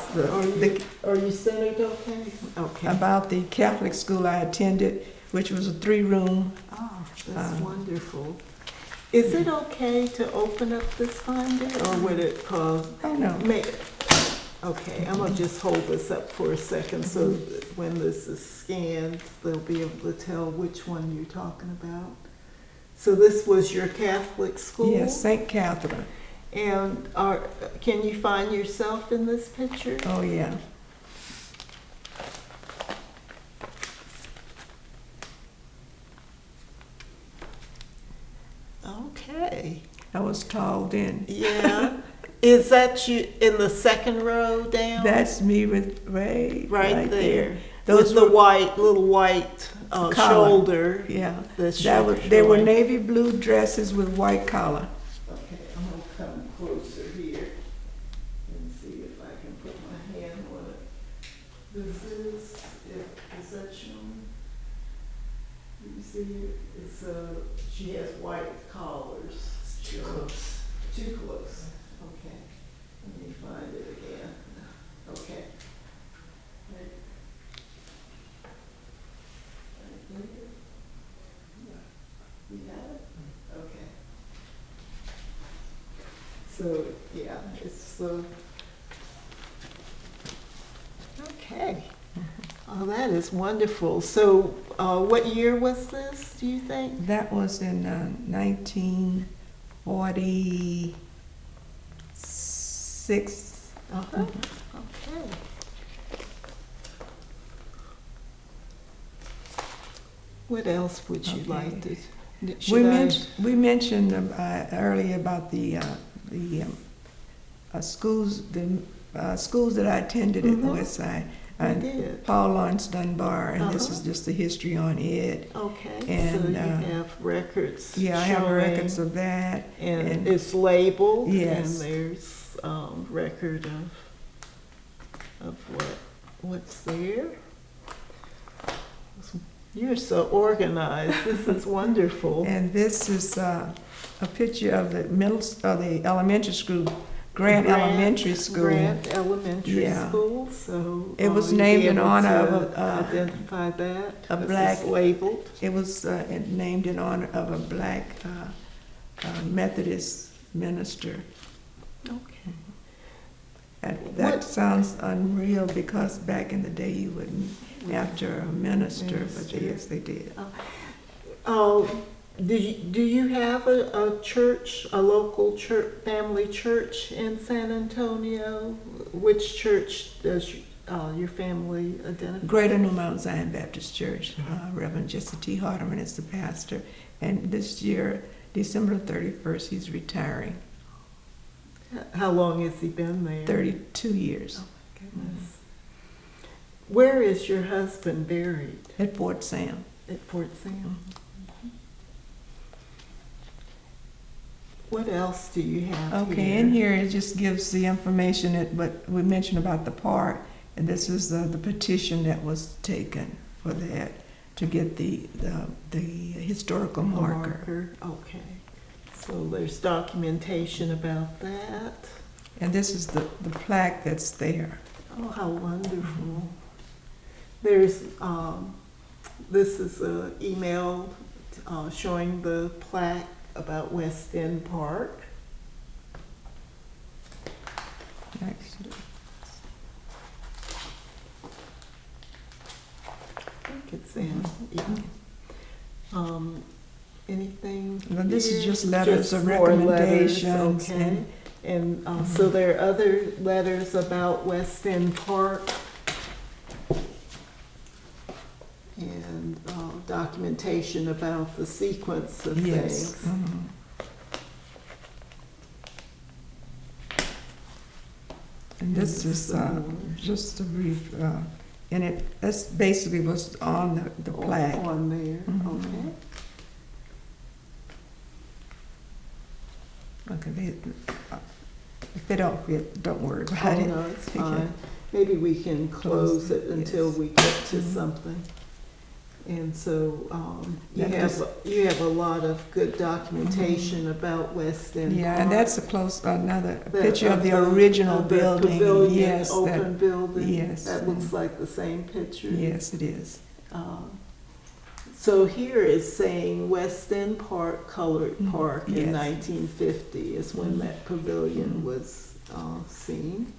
Are you centered okay? Okay. about the Catholic school I attended, which was a 3-room. Oh, that's wonderful. Is it okay to open up this binder, or would it cause? Oh, no. Okay, I'm gonna just hold this up for a second so that when this is scanned, they'll be able to tell which one you're talking about. So this was your Catholic school? Yes, St. Catherine. And can you find yourself in this picture? Oh, yeah. Okay. I was tall then. Yeah. Is that you in the second row down? That's me with right there. Those with were the little white shoulder. Yeah. That They were navy blue dresses with white collar. Okay, I'm gonna come closer here and see if I can put my hand on it. This is that shown? You see it? It's she has white collars. Too close. Too close. Okay. Let me find it again. Okay. Right. Right there. You got it? Okay. So, yeah, it's okay. Oh, that is wonderful. So, what year was this, do you think? That was in 1946. Uh-huh. Okay. What else would you like to? We mentioned earlier about the schools that I attended at the West Side. Paul Lawrence Dunbar, and this is just the history on it. Okay, and, so you have records. Yeah, I have records of that. And it's labeled. Yes. And there's record of what's there. You're so organized. This is wonderful. And this is a picture of the elementary school. Grant Elementary School. Grant Elementary School. So it was named in honor of identify that. A black it's labeled. It was named in honor of a black Methodist minister. Okay. That sounds unreal because back in the day you wouldn't after a minister, but yes, they did. Do you have a church, a local church, family church in San Antonio? Which church does your family identify? Greater New Mount Zion Baptist Church. Reverend Jesse T. Hardeman is the pastor, and this year, December 31st, he's retiring. How long has he been there? 32 years. Oh my goodness. Where is your husband buried? At Fort Sam. At Fort Sam. What else do you have Okay, here? in here it just gives the information that what we mentioned about the park, and this is the petition that was taken for that to get the historical marker. Okay, so there's documentation about that. And this is the plaque that's there. Oh, how wonderful! There's this is an email showing the plaque about West End Park. Next. I think it's in. Yeah. Anything? Well, this is here? just letters of more recommendations. letters, okay. And so there are other letters about West End Park. And documentation about the sequence of Yes. things. Mm-hmm. And this is just a brief, and that's basically what's on the plaque. On there, Mhm. okay. Okay, if they don't fit, don't worry about Oh, it. no, it's Okay. fine. Maybe we can close it until yes. we get to Mhm. something. And so, you That is- have a lot of good documentation about West End Yeah, Park. and that's another The- picture of the the- original of the building. Pavilion, Yes, open building. yes. That looks like the same picture. Yes, it is. So here is saying West End Park, Colored Mhm, Park in yes. 1950 is when Mhm. that pavilion Mhm. was seen.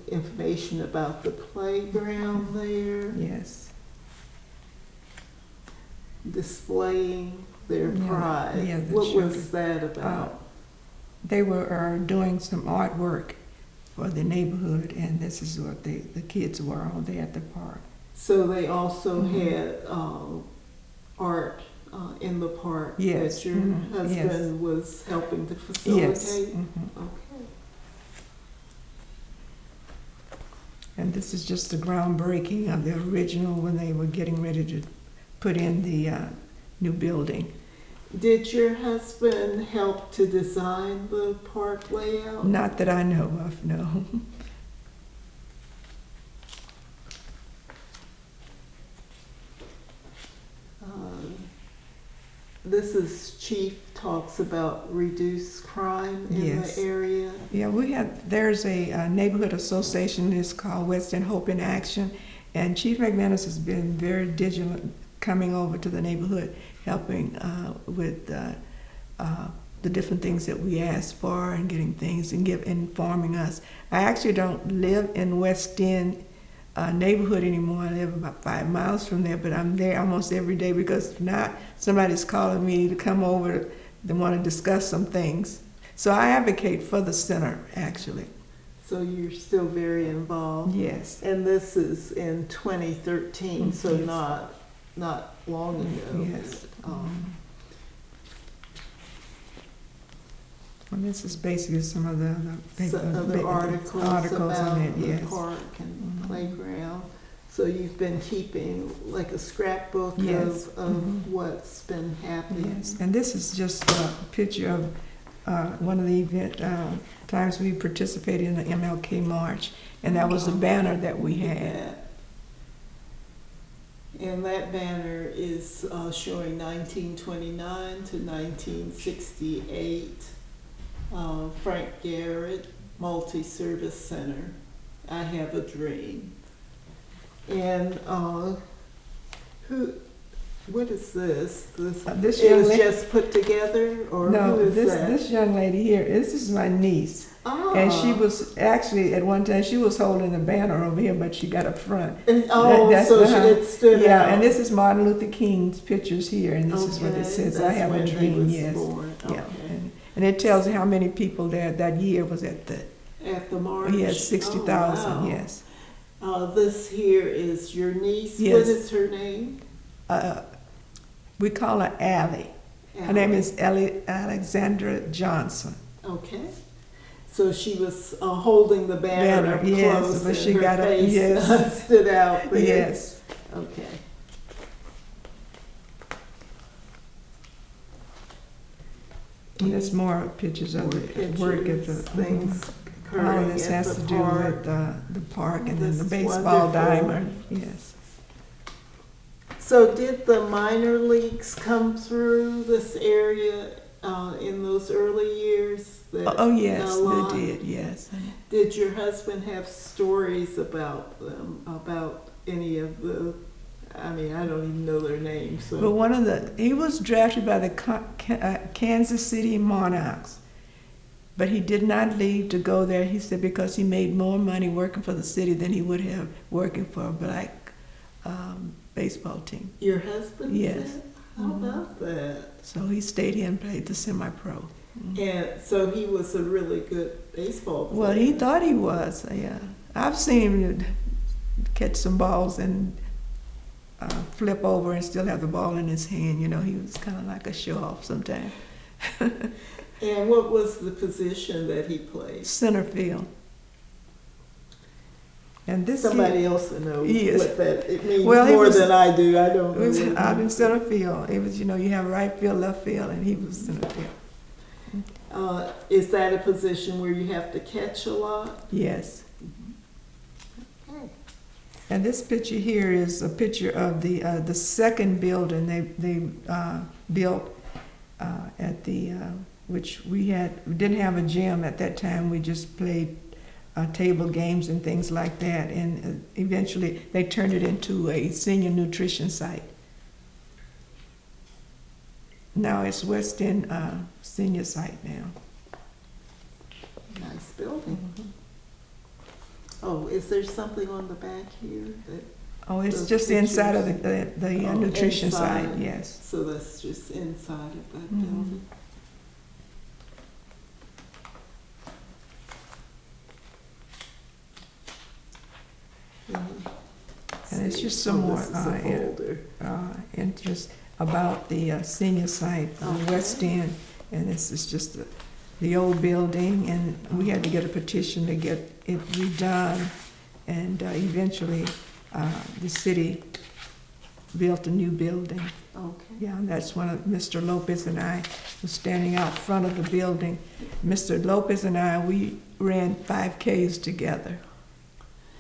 Information about the playground there, Yes. displaying their Yeah, pride. yeah, the What children. was that about? They were doing some artwork for the neighborhood, and this is what the kids were all day at the park. So they also Mhm. had art in the park Yes, that your mhm, husband was helping to facilitate? Yes. Mhm. Okay. And this is just the groundbreaking of the original when they were getting ready to put in the new building. Did your husband help to design the park layout? Not that I know of, no. This is Chief talks about reduce crime in Yes. the area. Yeah, there's a neighborhood association, it's called West End Hope in Action, and Chief McManus has been very diligent coming over to the neighborhood, helping with the different things that we ask for and getting things and informing us. I actually don't live in West End neighborhood anymore. I live about 5 miles from there, but I'm there almost every day because if not, somebody's calling me to come over. They want to discuss some things. So I advocate for the center, actually. So you're still very involved. Yes. And this is in 2013, so Yes. not long ago. Yes. And this is basically some of the Other articles articles about on it. the Yes. park and Mhm. playground. So you've been keeping like a scrapbook Yes. of Mhm. what's been happening. Yes. And this is just a picture of one of the times we participated in the MLK March, and that was the banner that we had. And that banner is showing 1929 to 1968. Frank Garrett, Multi-Service Center. I Have a Dream. And what is this? This It young was lady- just put together, or No, who is this that? young lady here, this is my niece. Ah. And she was actually, at one time, she was holding the banner over here, but she got up front. Oh, That's so uh-huh. it stood Yeah, out. and this is Martin Luther King's pictures here, and this is what it Okay, says, I that's have a when he dream, was yes. born. Yeah, Okay. and it tells you how many people there that year was at the, At the march? yes, 60,000, Oh, wow. yes. This here is your niece. Yes. What is her name? We call her Allie. Her name is Alexandra Johnson. Okay. So she was holding the banner up yes, close, but and she her got face yes. stood out there. Yes. Okay. And there's more pictures of More the work at the pictures, things all occurring of this at has the to do park. with the park and This then the is baseball wonderful. diamond. Yes. So did the minor leagues come through this area in those early years? Oh yes, a lot? they did. Yes. Did your husband have stories about them, about any of the, I mean, I don't even know their names. So. But he was drafted by the Kansas City Monarchs, but he did not leave to go there. He said because he made more money working for the city than he would have working for a black baseball team. Your husband Yes. said? How about that? So he stayed here and played the semi-pro. And so he was a really good baseball player. Well, he thought he was, yeah. I've seen him catch some balls and flip over and still have the ball in his hand. You know, he was kind of like a show-off sometimes. And what was the position that he played? Center field. And this Somebody else will know Yes. what that it means Well, it more was- than I do. I don't know. it was what it out in means. center field. It was, you have right field, left field, and he was center field. Is that a position where you have to catch a lot? Yes. Okay. And this picture here is a picture of the second building they built at the which we didn't have a gym at that time. We just played table games and things like that. And eventually they turned it into a senior nutrition site. Now it's West End senior site now. Nice building. Oh, is there something on the back here that? Oh, it's Those just inside of pictures. the Oh, nutrition inside. site, yes. So that's just inside of that Mhm. building. And it's just some more This is a folder. interest about the senior site on Okay. West End. And this is just the old building, and we had to get a petition to get it redone. And eventually, the city built a new building. Okay. Yeah, and that's when Mr. Lopez and I were standing out front of the building. Mr. Lopez and I, we ran 5Ks together.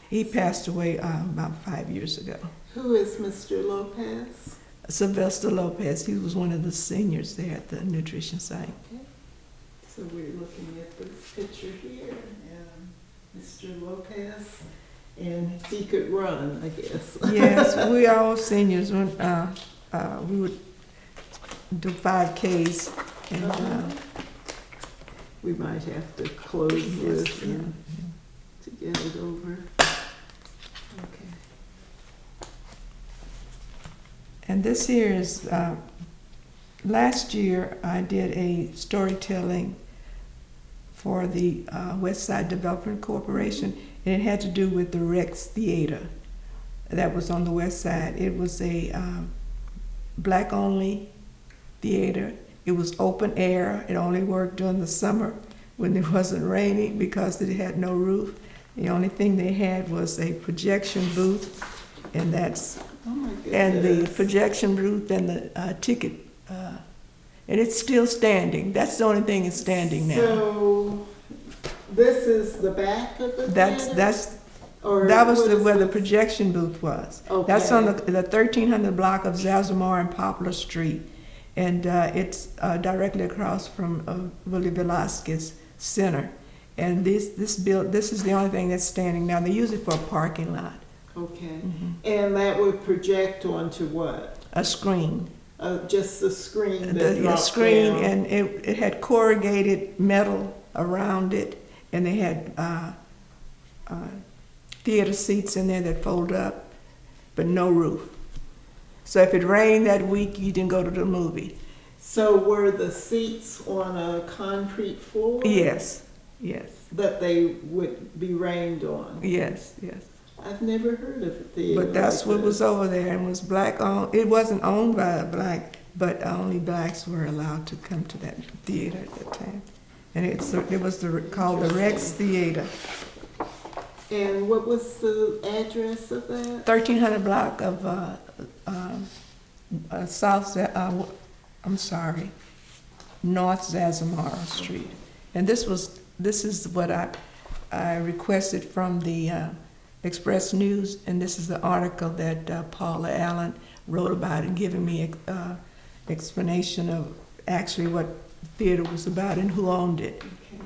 He passed away about 5 years ago. Who is Mr. Lopez? Sylvester Lopez, he was one of the seniors there at the nutrition site. Okay. So we're looking at this picture here, and Mr. Lopez, and he could run, I guess. Yes, we are all seniors. When, we would do 5Ks, and We might have to close yes, this yeah. and to get it over. Okay. And this here is, last year I did a storytelling for the West Side Development Corporation, and it had to do with the Rex Theater that was on the west side. It was a black-only theater. It was open air. It only worked during the summer when it wasn't raining because it had no roof. The only thing they had was a projection booth, and that's Oh my goodness. and the projection booth and the ticket, and it's still standing. That's the only thing that's standing now. So, this is the back of the theater? That was what is where the this? projection booth was. Okay. That's on the 1300 block of Zazamar and Poplar Street, and it's directly across from Willie Velasquez Center. And this is the only thing that's standing now. They use it for a parking lot. Okay. Mhm. And that would project onto what? A screen. Just the screen that The dropped screen, down? and it had corrugated metal around it, and they had theater seats in there that fold up, but no roof. So if it rained that week, you didn't go to the movie. So were the seats on a concrete floor? Yes, yes, That they would be rained on? yes, yes. I've never heard of a theater But that's like what was this. over there, and was black owned. It wasn't owned by a black, but only blacks were allowed to come to that theater at that time. And it was called the Rex Theater. And what was the address of that? 1300 block of North Zazamara Street. And this is what I requested from the Express News, and this is the article that Paula Allen wrote about it, giving me an explanation of actually what theater was about and who owned it. Okay.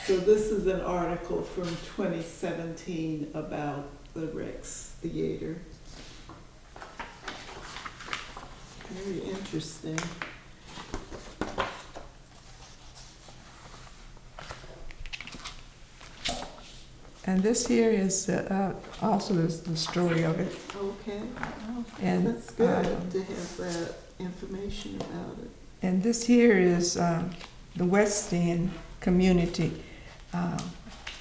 So this is an article from 2017 about the Rex Theater. Very interesting. And this here is also the story of it. Okay. Oh, And that's good to have that information about it. And this here is the West End community.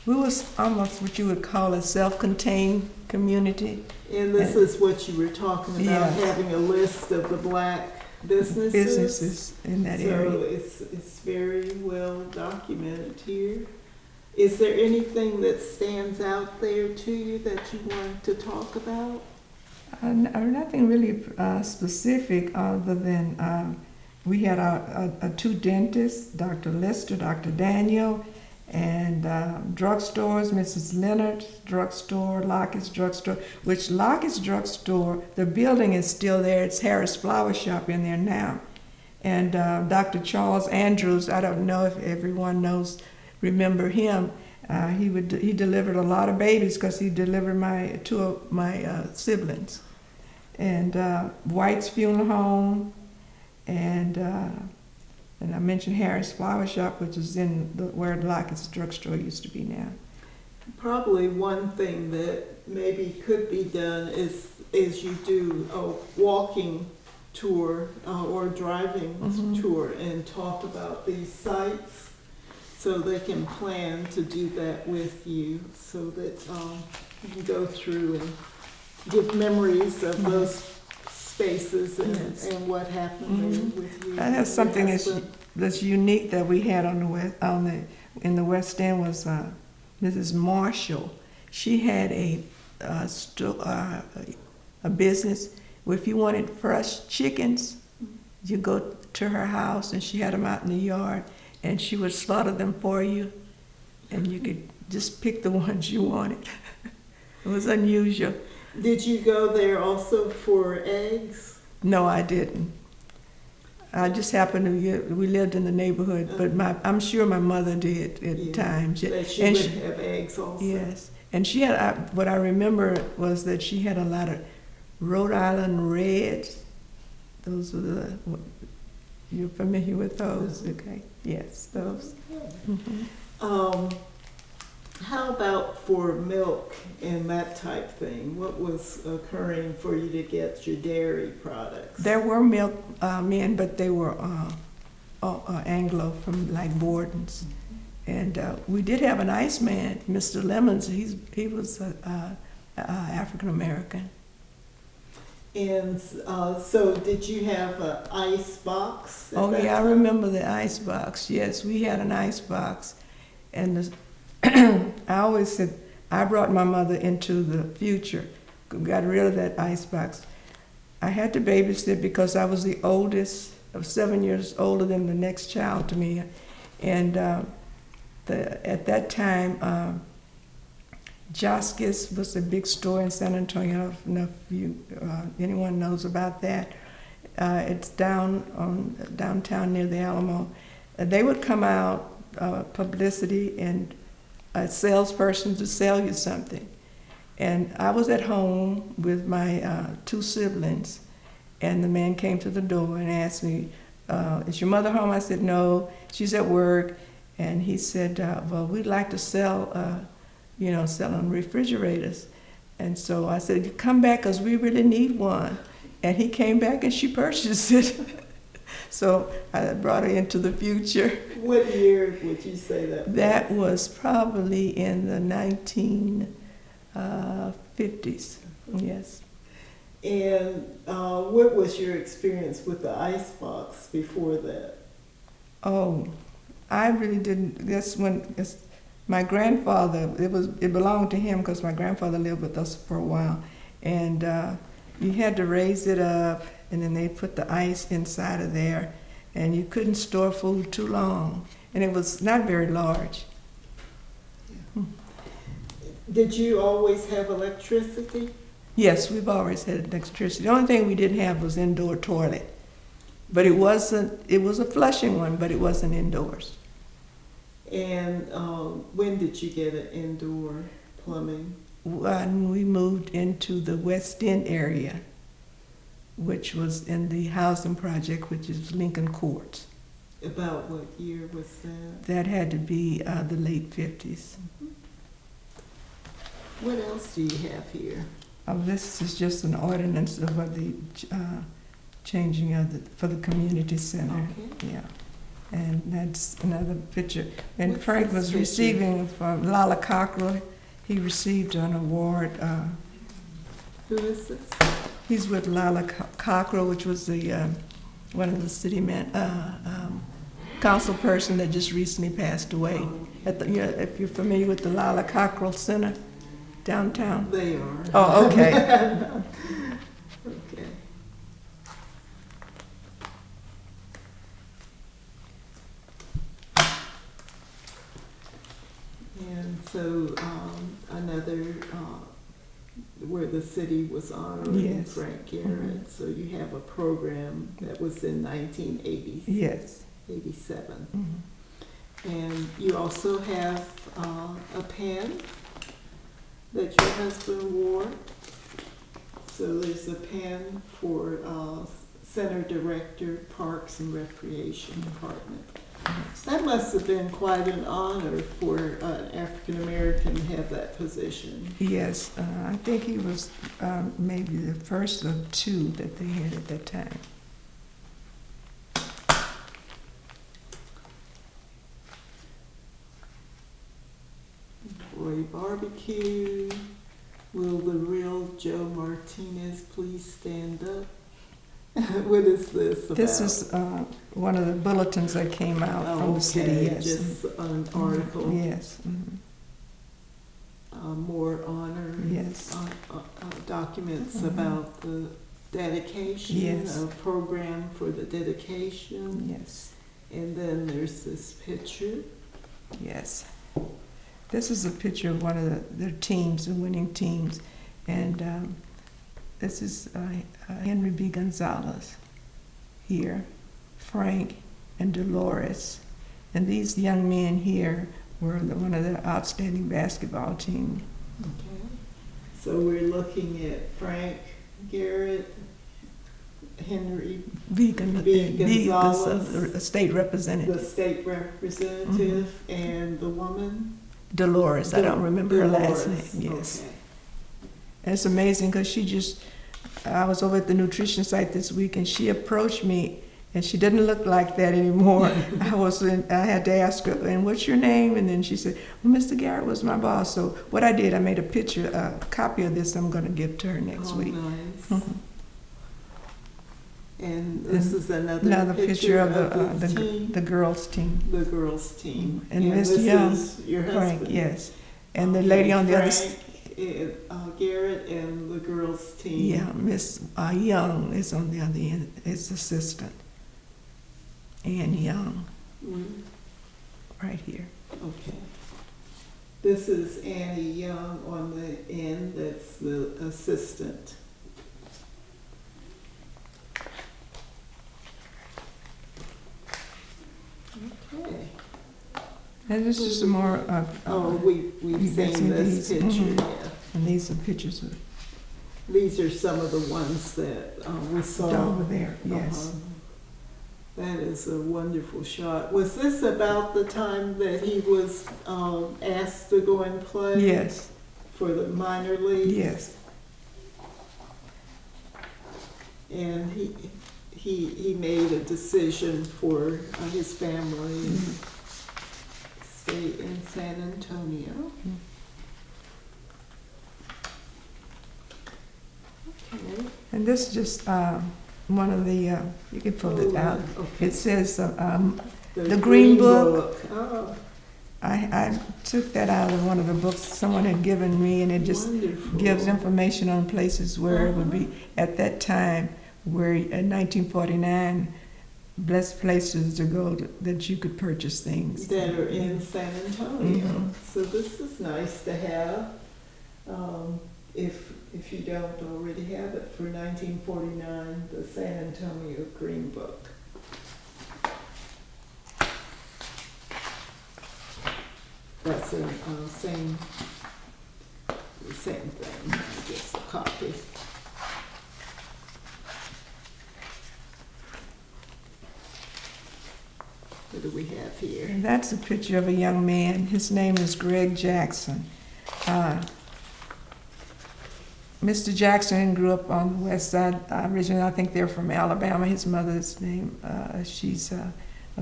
We was almost what you would call a self-contained community. And this is what you were talking about, Yeah. having a list of the black businesses. Businesses in that area. So it's very well documented here. Is there anything that stands out there to you that you want to talk about? Nothing really specific other than we had our two dentists, Dr. Lester, Dr. Daniel, and drugstores, Mrs. Leonard's drugstore, Locket's drugstore, which Locket's drugstore, the building is still there. It's Harris Flower Shop in there now. And Dr. Charles Andrews, I don't know if everyone remember him. He delivered a lot of babies because he delivered two of my siblings. And White's Funeral Home, and I mentioned Harris Flower Shop, which is where Lockett's drugstore used to be now. Probably one thing that maybe could be done is you do a walking tour or driving tour and talk about these sites, so they can plan to do that with you, so that you can go through and give memories of those spaces and what happened there with you. I have something that's unique that we had in the West End was Mrs. Marshall. She had a business where if you wanted fresh chickens, you go to her house and she had them out in the yard, and she would slaughter them for you, and you could just pick the ones you wanted. It was unusual. Did you go there also for eggs? No, I didn't. I just happened to we lived in the neighborhood, but I'm sure my mother did at times. That she would have eggs also. Yes, and she had, what I remember was that she had a lot of Rhode Island Reds. Those were you're familiar with those? Okay, yes, those. How about for milk and that type thing? What was occurring for you to get your dairy products? There were milk men, but they were Anglo from like Borden's. And we did have an ice man, Mr. Lemons. He was African American. And so did you have an ice box? Oh yeah, I remember the ice box. Yes, we had an ice box. And I always said, I brought my mother into the future, got rid of that ice box. I had to babysit because I was the oldest, of 7 years older than the next child to me. And at that time, Joskis was a big store in San Antonio. I don't know if anyone knows about that. It's downtown near the Alamo. They would come out, publicity and a salesperson to sell you something. And I was at home with my two siblings, and the man came to the door and asked me, is your mother home? I said, no, she's at work. And he said, well, we'd like to sell, selling refrigerators. And so I said, come back, because we really need one. And he came back and she purchased it. So I brought her into the future. What year would you say that was? That was probably in the 1950s, yes. And what was your experience with the icebox before that? Oh, I really didn't. That's when my grandfather, it belonged to him because my grandfather lived with us for a while. And you had to raise it up, and then they put the ice inside of there, and you couldn't store food too long. And it was not very large. Did you always have electricity? Yes, we've always had electricity. The only thing we didn't have was indoor toilet. But it was a flushing one, but it wasn't indoors. And when did you get an indoor plumbing? When we moved into the West End area, which was in the housing project, which is Lincoln Courts. About what year was that? That had to be the late 50s. What else do you have here? This is just an ordinance of the changing of for the community center. Okay. Yeah, and that's another picture. And What's Frank this was picture? receiving from Lala Cockrell. He received an award. Who is this? He's with Lala Cockrell, which was the one of the city council person that just recently passed away. At the, if you're familiar with the Lila Cockrell Center downtown. They are. Oh, okay. Okay. And so another where the city was honoring Yes. Frank Garrett. So you have a program that was in 1980. Yes. 87. Mhm. And you also have a pen that your husband wore. So there's a pen for Center Director, Parks and Recreation Department. That must have been quite an honor for an African American to have that position. Yes, I think he was maybe the first of two that they had at that time. Boy barbecue. Will the real Joe Martinez please stand up? What is this about? This is one of the bulletins that came out from the city. Yes. Just an article. Yes. Mhm. More honor. Yes. Documents Mhm. about the dedication, Yes. a program for the dedication. Yes. And then there's this picture. Yes. This is a picture of one of the teams, the winning teams, and this is Henry B. Gonzalez here, Frank and Dolores, and these young men here were one of the outstanding basketball team. Okay. So we're looking at Frank Garrett, Henry B. Gonzalez, the state representative. the state representative, and the woman. Dolores, I don't remember her last Dolores. name. Yes. Okay. And it's amazing because I was over at the nutrition site this week and she approached me and she didn't look like that anymore. I had to ask her, and what's your name? And then she said, well, Mr. Garrett was my boss. So what I did, I made a copy of this I'm going to give to her next week. Nice. Mhm. And this is another picture of the team. the girls' team. The girls' team. And Miss this Young, is your Frank, husband. yes. And the lady on the other Frank, Garrett and the girls' team. yeah, Miss Young is on the other end, is assistant. Ann Young, Mm, right here. okay. This is Annie Young on the end. That's the assistant. Okay. And this is some more. We've you've seen seen this these. picture, Mhm. yeah. And these are pictures of These are some of the ones that we saw. over there. Yes. That is a wonderful shot. Was this about the time that he was asked to go and play? Yes. For the minor league? Yes. And he made a decision for his family and stay in San Antonio. Okay. And this is just one of the. You can pull it out. Okay. It says The Green Book. Oh, I took that out of one of the books someone had given me, and it just wonderful. gives information on places where it would be at that time, where in 1949, best places to go that you could purchase things. That are in San Antonio. Mhm. So this is nice to have, if you don't already have it, for 1949, the San Antonio Green Book. That's the same thing, just a copy. What do we have here? And that's a picture of a young man. His name is Greg Jackson. Mr. Jackson grew up on the west side. Originally, I think they're from Alabama. His mother's name, she's a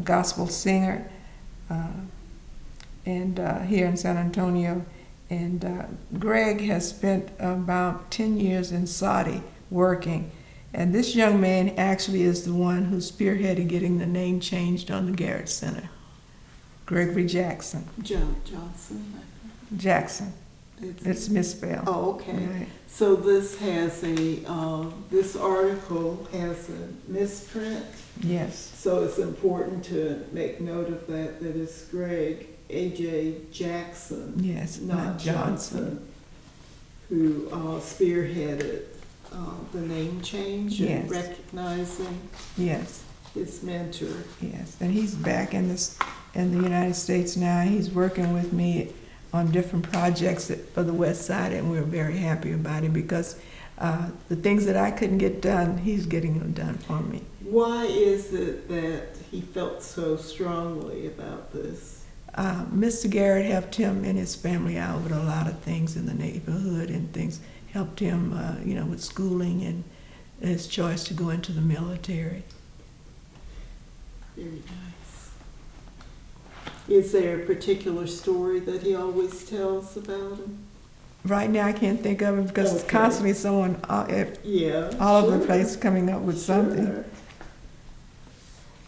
gospel singer, and here in San Antonio. And Greg has spent about 10 years in Saudi working, And this young man actually is the one who spearheaded getting the name changed on the Garrett Center. Gregory Jackson. Johnson. Jackson. It's misspelled. Oh, okay. Right. So this has this article has a misprint. Yes. So it's important to make note of that it's Greg A.J. Jackson. Yes, not Johnson. Who spearheaded the name change and Yes. recognizing Yes. his mentor. Yes. And he's back in the United States now. He's working with me on different projects for the West Side, and we're very happy about it because the things that I couldn't get done, he's getting them done for me. Why is it that he felt so strongly about this? Mr. Garrett helped him and his family out with a lot of things in the neighborhood and things, helped him, with schooling and his choice to go into the military. Very nice. Is there a particular story that he always tells about him? Right now, I can't think of it because it's constantly someone all over the place coming up with something. Sure.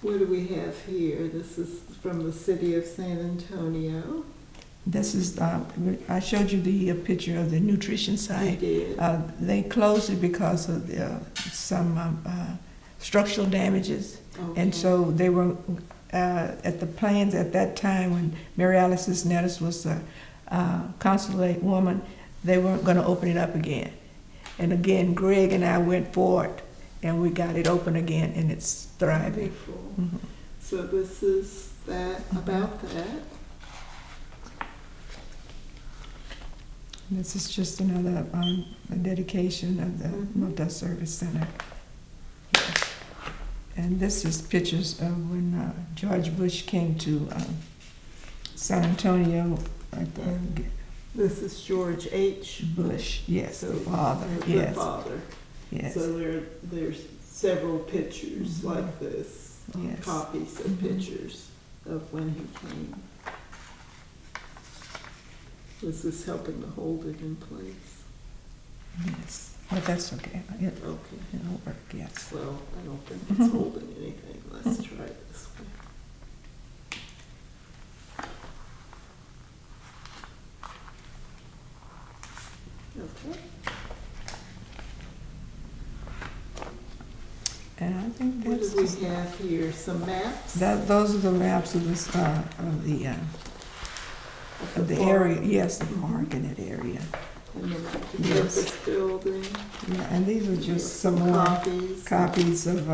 What do we have here? This is from the city of San Antonio. This is, I showed you the picture of the nutrition You site. did. They closed it because of some structural damages. Okay. And so they were at the plans at that time when Mary Alice Nettis was a consulate woman, they weren't going to open it up again. And again, Greg and I went forward and we got it open again and it's thriving. Wonderful. Mhm. So this is that about that. This is just another a dedication of the multi-service center. Yes. And this is pictures of when George Bush came to San Antonio. This is George H. Bush, yes, the father, The yes, father. yes, So there's several pictures like this, Yes. copies of pictures of when he came. This is helping to hold it in place. yes. But that's okay. Okay. It'll work, yes. Well, I don't think it's holding anything. Let's try it this way. Okay. And I think What that's do we just, have here? Some maps? those are the maps of this of the area. Yes, the park in that area. And then the Yes. campus building. Yeah, and these are just some more copies of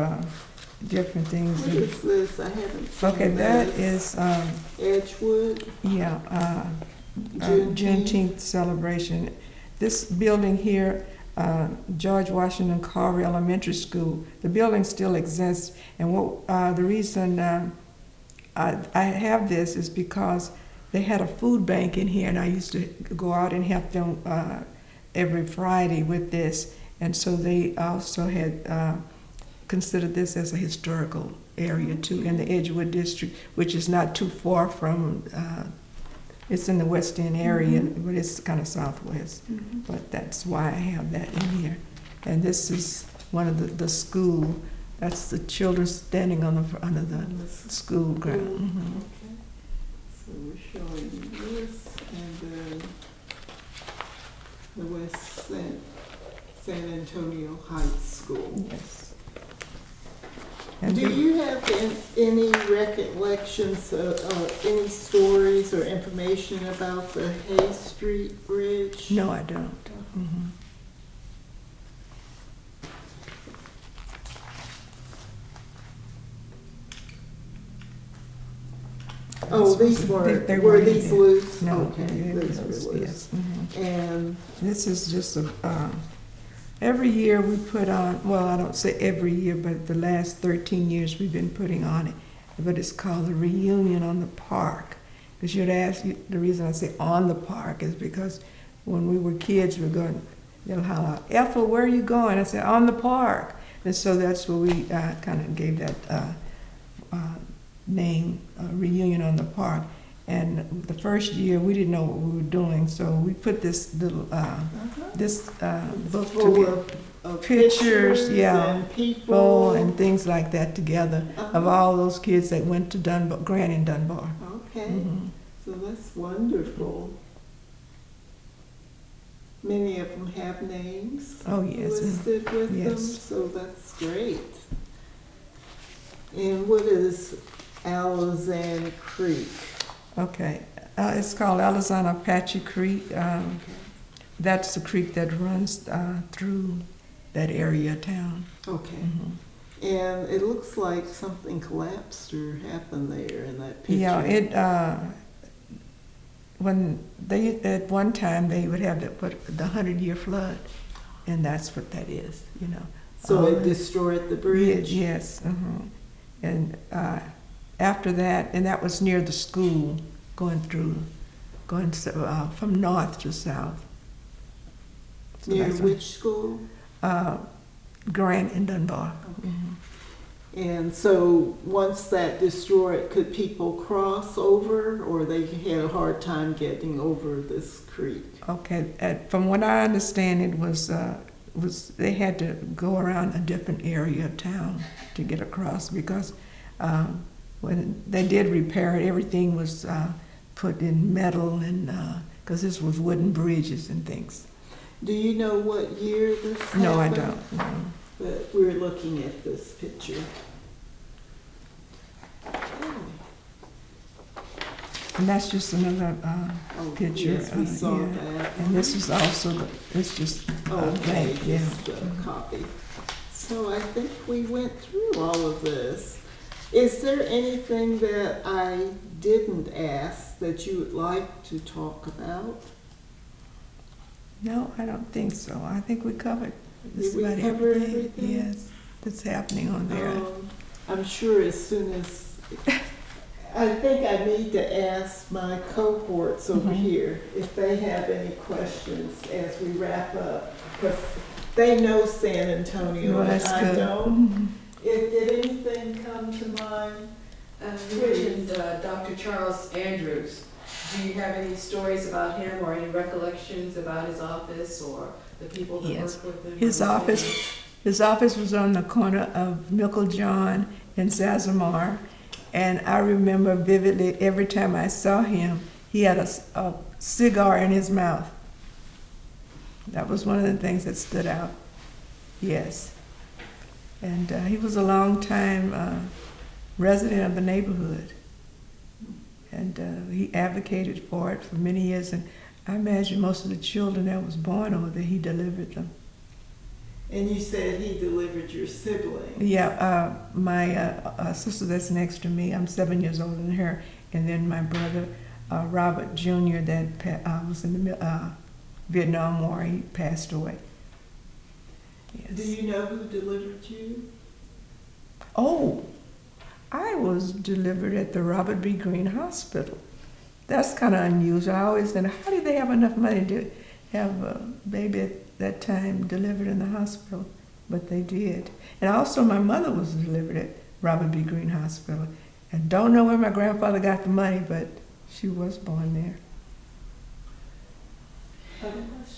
different things. What is this? I haven't seen Okay, that this. is Edgewood. Juneteenth celebration. This building here, George Washington Carver Elementary School, the building still exists. And what the reason I have this is because they had a food bank in here, and I used to go out and help them every Friday with this. And so they also had considered this as a historical area too, in the Edgewood district, which is not too far from. It's in the West End area, but it's kind of southwest. But that's why I have that in here. And this is one of the school. That's the children standing on the front of the school ground. Okay. So we're showing this and then the West San Antonio Heights School. Yes. Do you have any recollections of any stories or information about the Hay Street Bridge? No, I don't. Oh, these weren't. They Were weren't in these there. loose? No, Okay, they these were were loose, loose. yes. And This is just every year we put on, well, I don't say every year, but the last 13 years we've been putting on it. But it's called the Reunion on the Park. Because you'd ask, the reason I say on the park is because when we were kids, we're going, they'll holler, Ethel, where are you going? I said, on the park. And so that's where we kind of gave that name, Reunion on the Park. And the first year, we didn't know what we were doing, so we put this little, this book full together. of of pictures, yeah, and people and things like that together of all those kids that went to Dunbar, Grant and Dunbar. Okay, Mhm. so that's wonderful. Many of them have names Oh, yes. listed with them, Yes. so that's great. And what is Alizan Creek? Okay. It's called Alizon Apache Creek. That's the creek that runs through that area of town. Okay. Mhm. And it looks like something collapsed or happened there in that picture. Yeah, when they, at one time, they would have the 100-year flood, and that's what that is, you know. So it destroyed the bridge? Yes. And after that, and that was near the school, going from north to south. So Near that's which school? Grant and Dunbar. Okay. And so once that destroyed, could people cross over, or they had a hard time getting over this creek? Okay, from what I understand, it was they had to go around a different area of town to get across, because when they did repair it, everything was put in metal, and because this was wooden bridges and things. Do you know what year this happened? No, I don't. No. But we're looking at this picture. And that's just another picture. Yes, we saw yeah. that. And this is also, it's just Okay, blank, yeah. just a copy. So I think we went through all of this. Is there anything that I didn't ask that you would like to talk about? No, I don't think so. I think we covered Did we about cover everything. everything? Yes, that's happening on there. I'm sure as soon as, I think I need to ask my cohorts over Mhm. here if they have any questions as we wrap up. Because they know San Antonio Well, and that's I good. don't. Mhm. Did anything come to mind? You mentioned Dr. Charles Andrews. Do you have any stories about him or any recollections about his office or the people that Yes. worked with him? His office was on the corner of Mickle John and Sazamar, and I remember vividly every time I saw him, he had a cigar in his mouth. That was one of the things that stood out. Yes. And he was a long time resident of the neighborhood. And he advocated for it for many years. And I imagine most of the children that was born over there, he delivered them. And you said he delivered your siblings. Yeah, my sister that's next to me, I'm 7 years older than her. And then my brother, Robert Jr., that was in the Vietnam War, he passed away. Yes. Do you know who delivered you? Oh, I was delivered at the Robert B. Greene Hospital. That's kind of unusual. I always said, how did they have enough money to have a baby at that time delivered in the hospital? But they did. And also my mother was delivered at Robert B. Greene Hospital. And don't know where my grandfather got the money, but she was born there.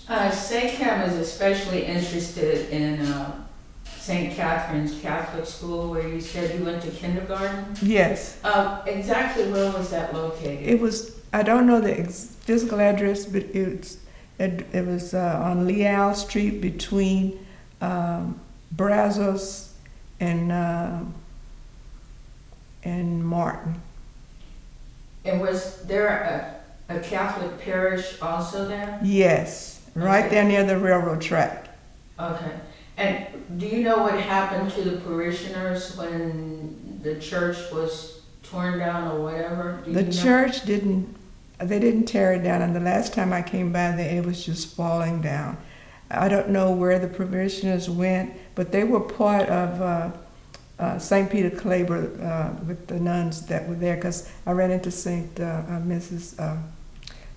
SAAACAM is especially interested in St. Catherine's Catholic School, where you said you went to kindergarten. Yes. Exactly where was that located? It was, I don't know the physical address, but it was on Leal Street between Brazos and Martin. And was there a Catholic parish also there? Yes, right Okay. there near the railroad track. Okay. And do you know what happened to the parishioners when the church was torn down or whatever? Do The you know? church they didn't tear it down, and the last time I came by there, it was just falling down. I don't know where the parishioners went, but they were part of St. Peter Claver with the nuns that were there, because I ran into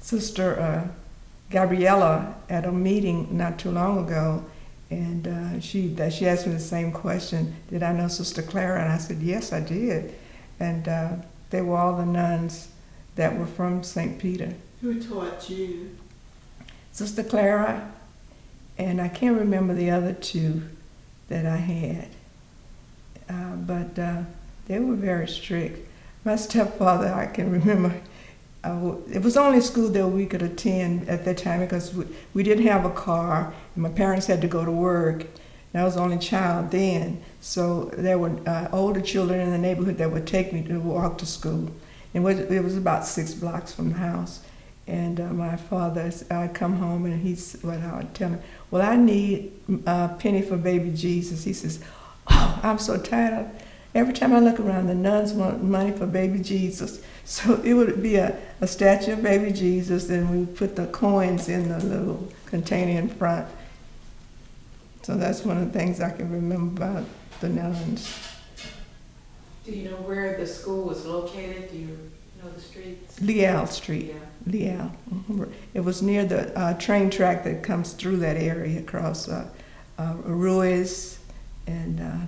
Sister Gabriella at a meeting not too long ago, and she asked me the same question, did I know Sister Clara? And I said, yes, I did. And they were all the nuns that were from St. Peter. Who taught you? Sister Clara and I can't remember the other two that I had. But they were very strict. My stepfather, I can remember, it was only school that we could attend at that time because we didn't have a car, and my parents had to go to work. And I was the only child then, so there were older children in the neighborhood that would take me to walk to school. And it was about 6 blocks from the house. And my father, I'd come home and I would tell him, well, I need a penny for baby Jesus. He says, oh, I'm so tired of, every time I look around, the nuns want money for baby Jesus. So it would be a statue of baby Jesus, and we put the coins in the little container in front. So that's one of the things I can remember about the nuns. Do you know where the school was located? Do you know the streets? Leal Street. Yeah. Leal. Mhm. It was near the train track that comes through that area across Ruiz and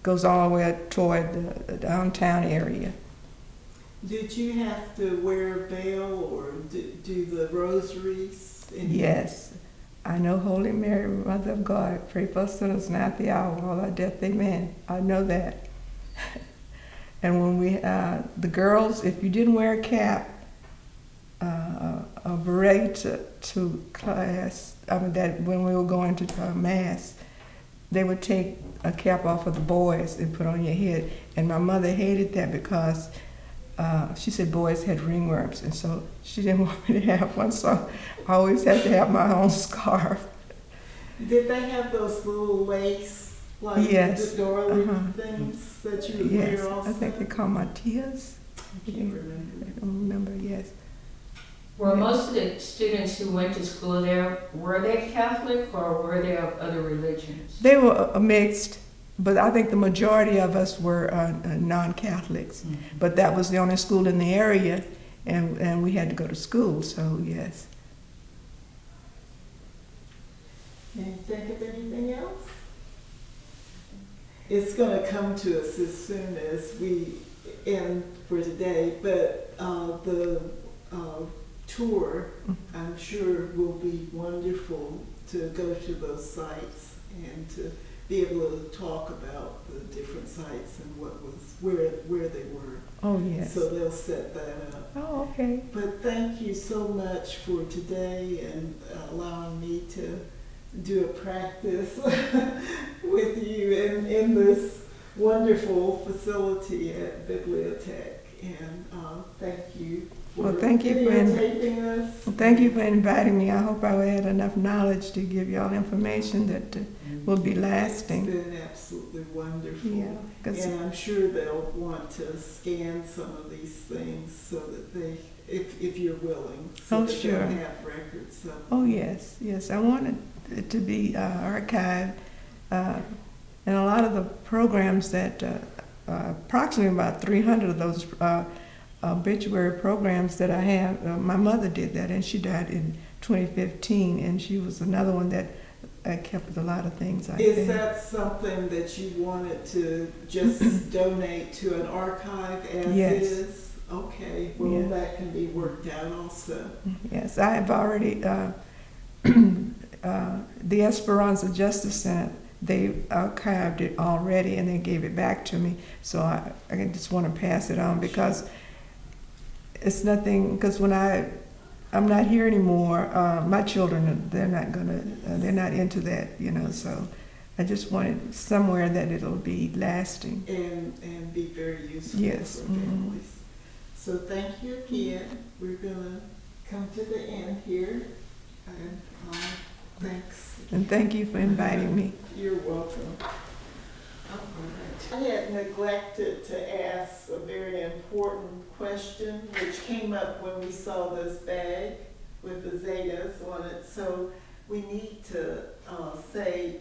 goes all the way toward the downtown area. Did you have to wear a veil or do the rosaries? Yes. I know Holy Mary, Mother of God, pray for us sinners now at the hour of our death, amen. I know that. And when we, the girls, if you didn't wear a cap, a beret to class, that when we were going to mass, they would take a cap off of the boys and put on your head. And my mother hated that because she said boys had ringworms, and so she didn't want me to have one, so I always had to have my own scarf. Did they have those little lace, like Yes. the doily things that you would Yes, wear also? I think they call martillas. I can't remember. I don't remember, yes. Were most of the students who went to school there, were they Catholic or were they of other religions? They were mixed, but I think the majority of us were non-Catholics. Mm-hmm. But that was the only school in the area, and we had to go to school, so yes. Can you think of anything else? It's going to come to us as soon as we end for today, but the tour, I'm sure, will be wonderful to go to those sites and to be able to talk about the different sites and where they were. Oh, yes. So they'll set that up. Oh, okay. But thank you so much for today and allowing me to do a practice with you in this wonderful facility at Bibliotech. And thank you for videotaping us. Well, thank you for inviting me. I hope I had enough knowledge to give y'all information that will be lasting. It's been absolutely wonderful. Yeah, and I'm sure they'll want to scan some of these things so that they, if you're willing, so that sure. they'll have records of them. Oh, yes, yes. I wanted it to be archived. And a lot of the programs that, approximately about 300 of those obituary programs that I have, my mother did that, and she died in 2015, and she was another one that kept a lot of things like that. Is that something that you wanted to just donate to an archive as Yes. is? Okay, well, Yeah. that can be worked out also. Yes, I have already, the Esperanza Justice Center, they archived it already and they gave it back to me. So I just want to pass it on because it's nothing, because when I'm not here anymore, my children, they're not into that, so I just want it somewhere that it'll be lasting. And be very useful Yes. for families. So thank you again. We're going to come to the end here. And thanks. And thank you for inviting me. You're welcome. I had neglected to ask a very important question, which came up when we saw this bag with the Zetas on it. So we need to say,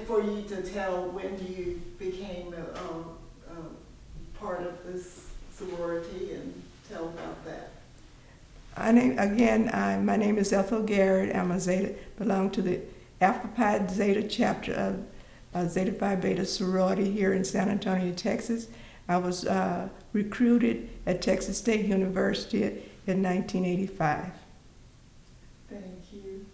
for you to tell when you became a part of this sorority and tell about that. My name is Ethel Garrett. I'm a Zeta, belong to the Alpha Pi Zeta chapter of Zeta Phi Beta sorority here in San Antonio, Texas. I was recruited at Texas State University in 1985. Thank you.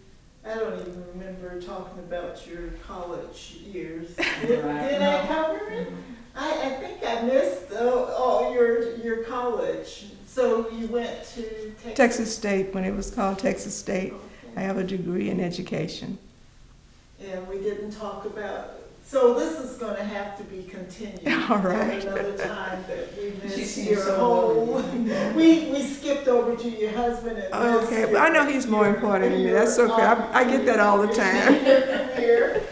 I don't even remember talking about your college years. Did I cover it? I think I missed all your college. So you went to Texas? Texas State, when it was called Texas State. I Okay. have a degree in education. And we didn't talk about, so this is gonna have to be continued. All right. At another time that we She missed seems your so whole, lovely. we skipped over to your husband and missed Okay, but I know he's more important than me. That's okay. I get that all the time. your career.